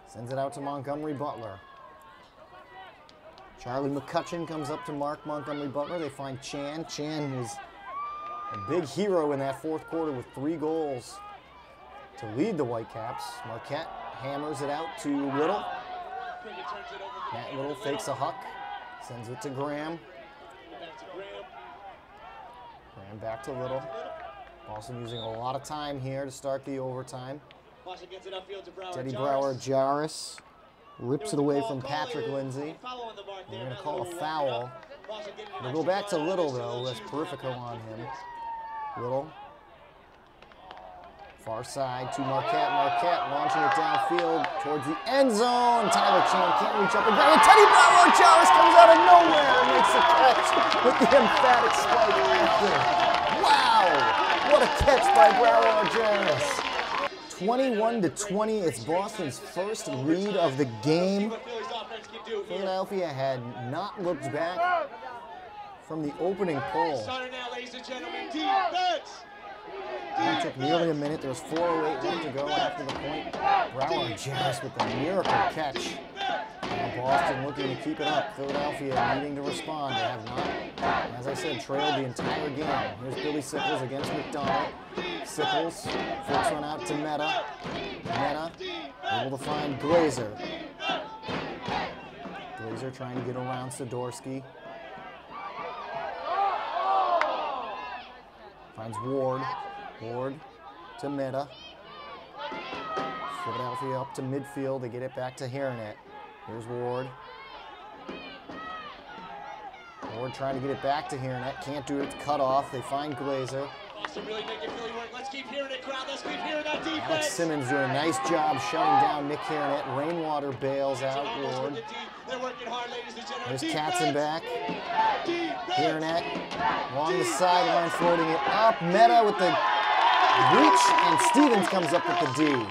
Sends it out to Montgomery Butler. Charlie McCutcheon comes up to Mark Montgomery Butler. They find Chan. Chan was a big hero in that fourth quarter with 3 goals to lead the Whitecaps. Marquette hammers it out to Little. Matt Little fakes a huck. Sends it to Graham. Graham back to Little. Boston using a lot of time here to start the overtime. Teddy Brower-Jarris rips it away from Patrick Lindsay. They're going to call a foul. They'll go back to Little, though, who has Perifico on him. Little. Far side to Marquette. Marquette launching it downfield towards the end zone. Tyler Chan can't reach up and grab it. Teddy Brower-Jarris comes out of nowhere and makes a catch with the emphatic spike after. Wow! What a catch by Brower-Jarris. 21-20, it's Boston's first lead of the game. Philadelphia had not looked back from the opening pull. Starter now, ladies and gentlemen, defense! It took nearly a minute. There was 4:08 left to go after the point. Brower Jarris with the miracle catch. Now Boston looking to keep it up. Philadelphia needing to respond. They have not, as I said, trailed the entire game. Here's Billy Sickles against McDonald. Sickles flips one out to Meta. Meta able to find Glazer. Glazer trying to get around Sidorsky. Finds Ward. Ward to Meta. Philadelphia up to midfield. They get it back to Haranet. Here's Ward. Ward trying to get it back to Haranet. Can't do it. It's cut off. They find Glazer. Boston really making Philly work. Let's keep hearing it, crowd. Let's keep hearing that defense. Alex Simmons doing a nice job shutting down Nick Haranet. Rainwater bails out Ward. They're working hard, ladies and gentlemen. There's Katzenbach. Haranet along the sideline, floating it up. Meta with the reach, and Stevens comes up with the D.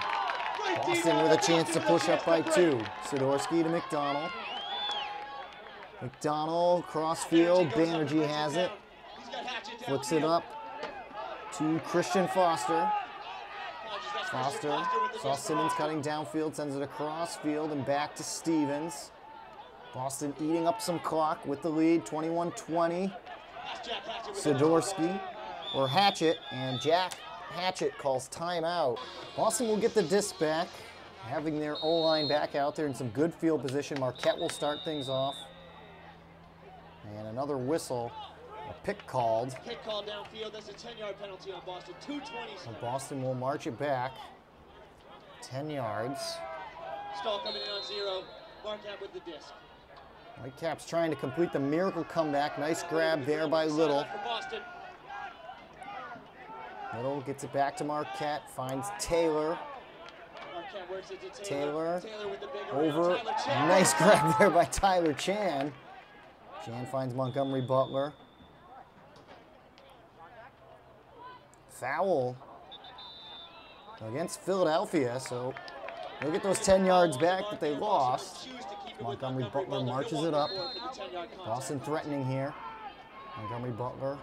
Boston with a chance to push up by 2. Sidorsky to McDonald. McDonald, crossfield. Banerjee has it. Flicks it up to Christian Foster. Foster saw Simmons cutting downfield, sends it across field and back to Stevens. Boston eating up some clock with the lead, 21-20. Sidorsky, or Hatchett, and Jack Hatchett calls timeout. Boston will get the disc back, having their O-line back out there in some good field position. Marquette will start things off. And another whistle, a pick called. Pick called downfield. That's a 10-yard penalty on Boston. 2:20. So Boston will march it back. 10 yards. Stall coming in on 0. Whitecaps with the disc. Whitecaps trying to complete the miracle comeback. Nice grab there by Little. Little gets it back to Marquette, finds Taylor. Marquette works it to Taylor with the big over. Nice grab there by Tyler Chan. Chan finds Montgomery Butler. Foul against Philadelphia, so they'll get those 10 yards back that they lost. Montgomery Butler marches it up. Boston threatening here. Montgomery Butler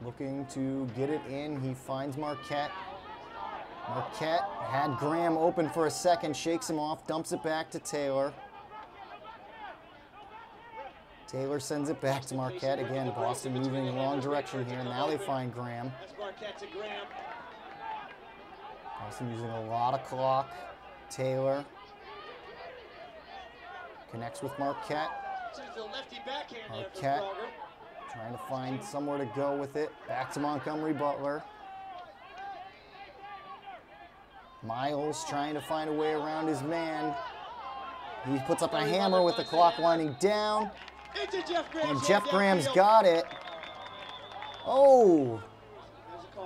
looking to get it in. He finds Marquette. Marquette had Graham open for a second, shakes him off, dumps it back to Taylor. Taylor sends it back to Marquette. Again, Boston moving in the wrong direction here. Now they find Graham. Boston using a lot of clock. Taylor connects with Marquette. Marquette trying to find somewhere to go with it. Back to Montgomery Butler. Miles trying to find a way around his man. He puts up a hammer with the clock winding down. And Jeff Graham's got it. Oh,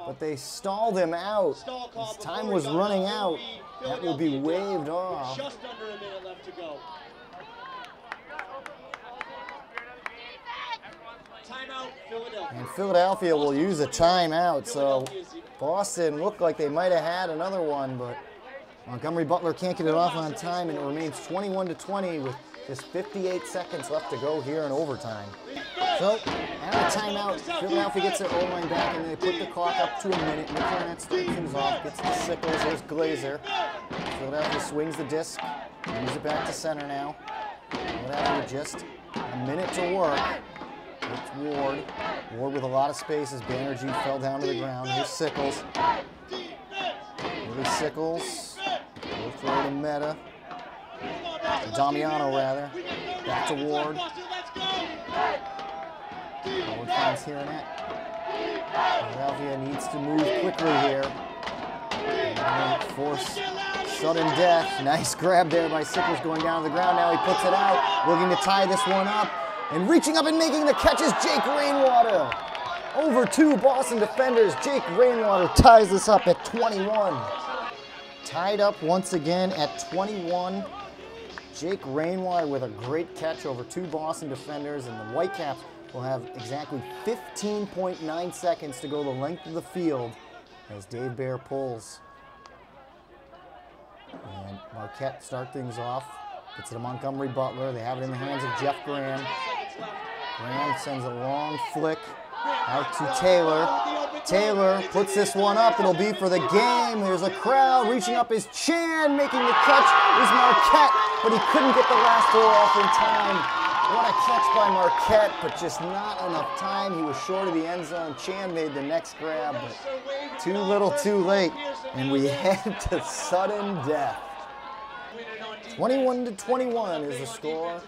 but they stalled him out. His time was running out. That will be waved off. Just under a minute left to go. Timeout, Philadelphia. And Philadelphia will use a timeout, so Boston looked like they might have had another one, but Montgomery Butler can't get it off on time, and it remains 21-20 with just 58 seconds left to go here in overtime. So, out of timeout, Philadelphia gets their O-line back, and they put the clock up to a minute. Nick Haranet starts things off, gets to Sickles, there's Glazer. Philadelphia swings the disc, moves it back to center now. Philadelphia just a minute to work. It's Ward. Ward with a lot of space as Banerjee fell down to the ground. Here's Sickles. Here's Sickles. We'll throw to Meta. Damiano, rather. Back to Ward. Ward finds Haranet. Philadelphia needs to move quickly here. And force sudden death. Nice grab there by Sickles going down to the ground. Now he puts it out, looking to tie this one up. And reaching up and making the catch is Jake Rainwater. Over 2 Boston defenders. Jake Rainwater ties this up at 21. Tied up once again at 21. Jake Rainwater with a great catch over 2 Boston defenders, and the Whitecaps will have exactly 15.9 seconds to go the length of the field as Dave Bear pulls. Marquette start things off. Gets it to Montgomery Butler. They have it in the hands of Jeff Graham. Graham sends a long flick out to Taylor. Taylor puts this one up. It'll be for the game. There's a crowd reaching up his chin. Making the catch is Marquette, but he couldn't get the last throw off in time. What a catch by Marquette, but just not enough time. He was short of the end zone. Chan made the next grab, but too little too late. And we head to sudden death. 21-21 is the score.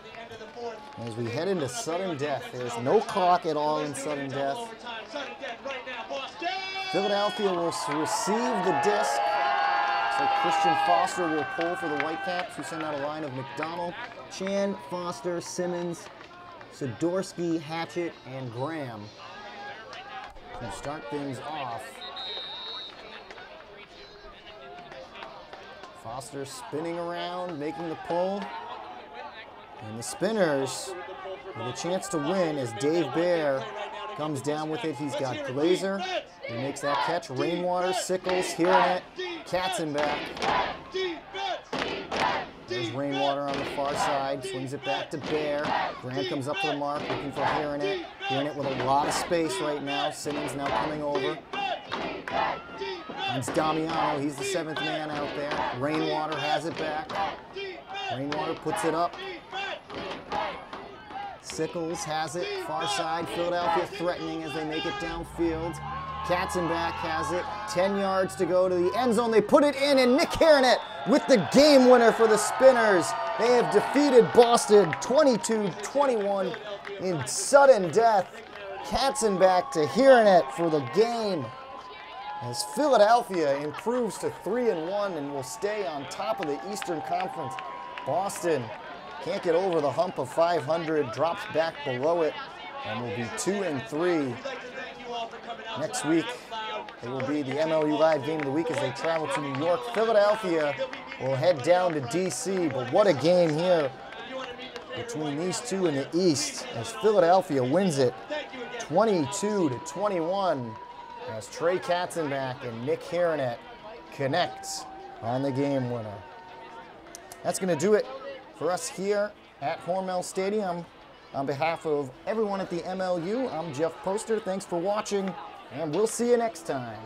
As we head into sudden death, there's no clock at all in sudden death. Philadelphia will receive the disc. So Christian Foster will pull for the Whitecaps, who send out a line of McDonald, Chan, Foster, Simmons, Sidorsky, Hatchett, and Graham. To start things off, Foster spinning around, making the pull. And the Spinners with a chance to win as Dave Bear comes down with it. He's got Glazer. He makes that catch. Rainwater, Sickles, hearing it. Katzenbach. There's Rainwater on the far side. Swings it back to Bear. Graham comes up to the mark, looking for Hearing it. Hearing it with a lot of space right now. Simmons now coming over. It's Damiano. He's the seventh man out there. Rainwater has it back. Rainwater puts it up. Sickles has it, far side. Philadelphia threatening as they make it downfield. Katzenbach has it, 10 yards to go to the end zone. They put it in, and Nick Hernet with the game winner for the Spinners. They have defeated Boston 22-21 in sudden death. Katzenbach to Hernet for the game, as Philadelphia improves to 3-1 and will stay on top of the Eastern Conference. Boston can't get over the hump of 500, drops back below it, and will be 2-3. Next week, it will be the MLU Live Game of the Week as they travel to New York. Philadelphia will head down to D.C., but what a game here between these two in the East as Philadelphia wins it 22-21 as Trey Katzenbach and Nick Hernet connect on the game winner. That's going to do it for us here at Hormel Stadium. On behalf of everyone at the MLU, I'm Jeff Poster. Thanks for watching, and we'll see you next time.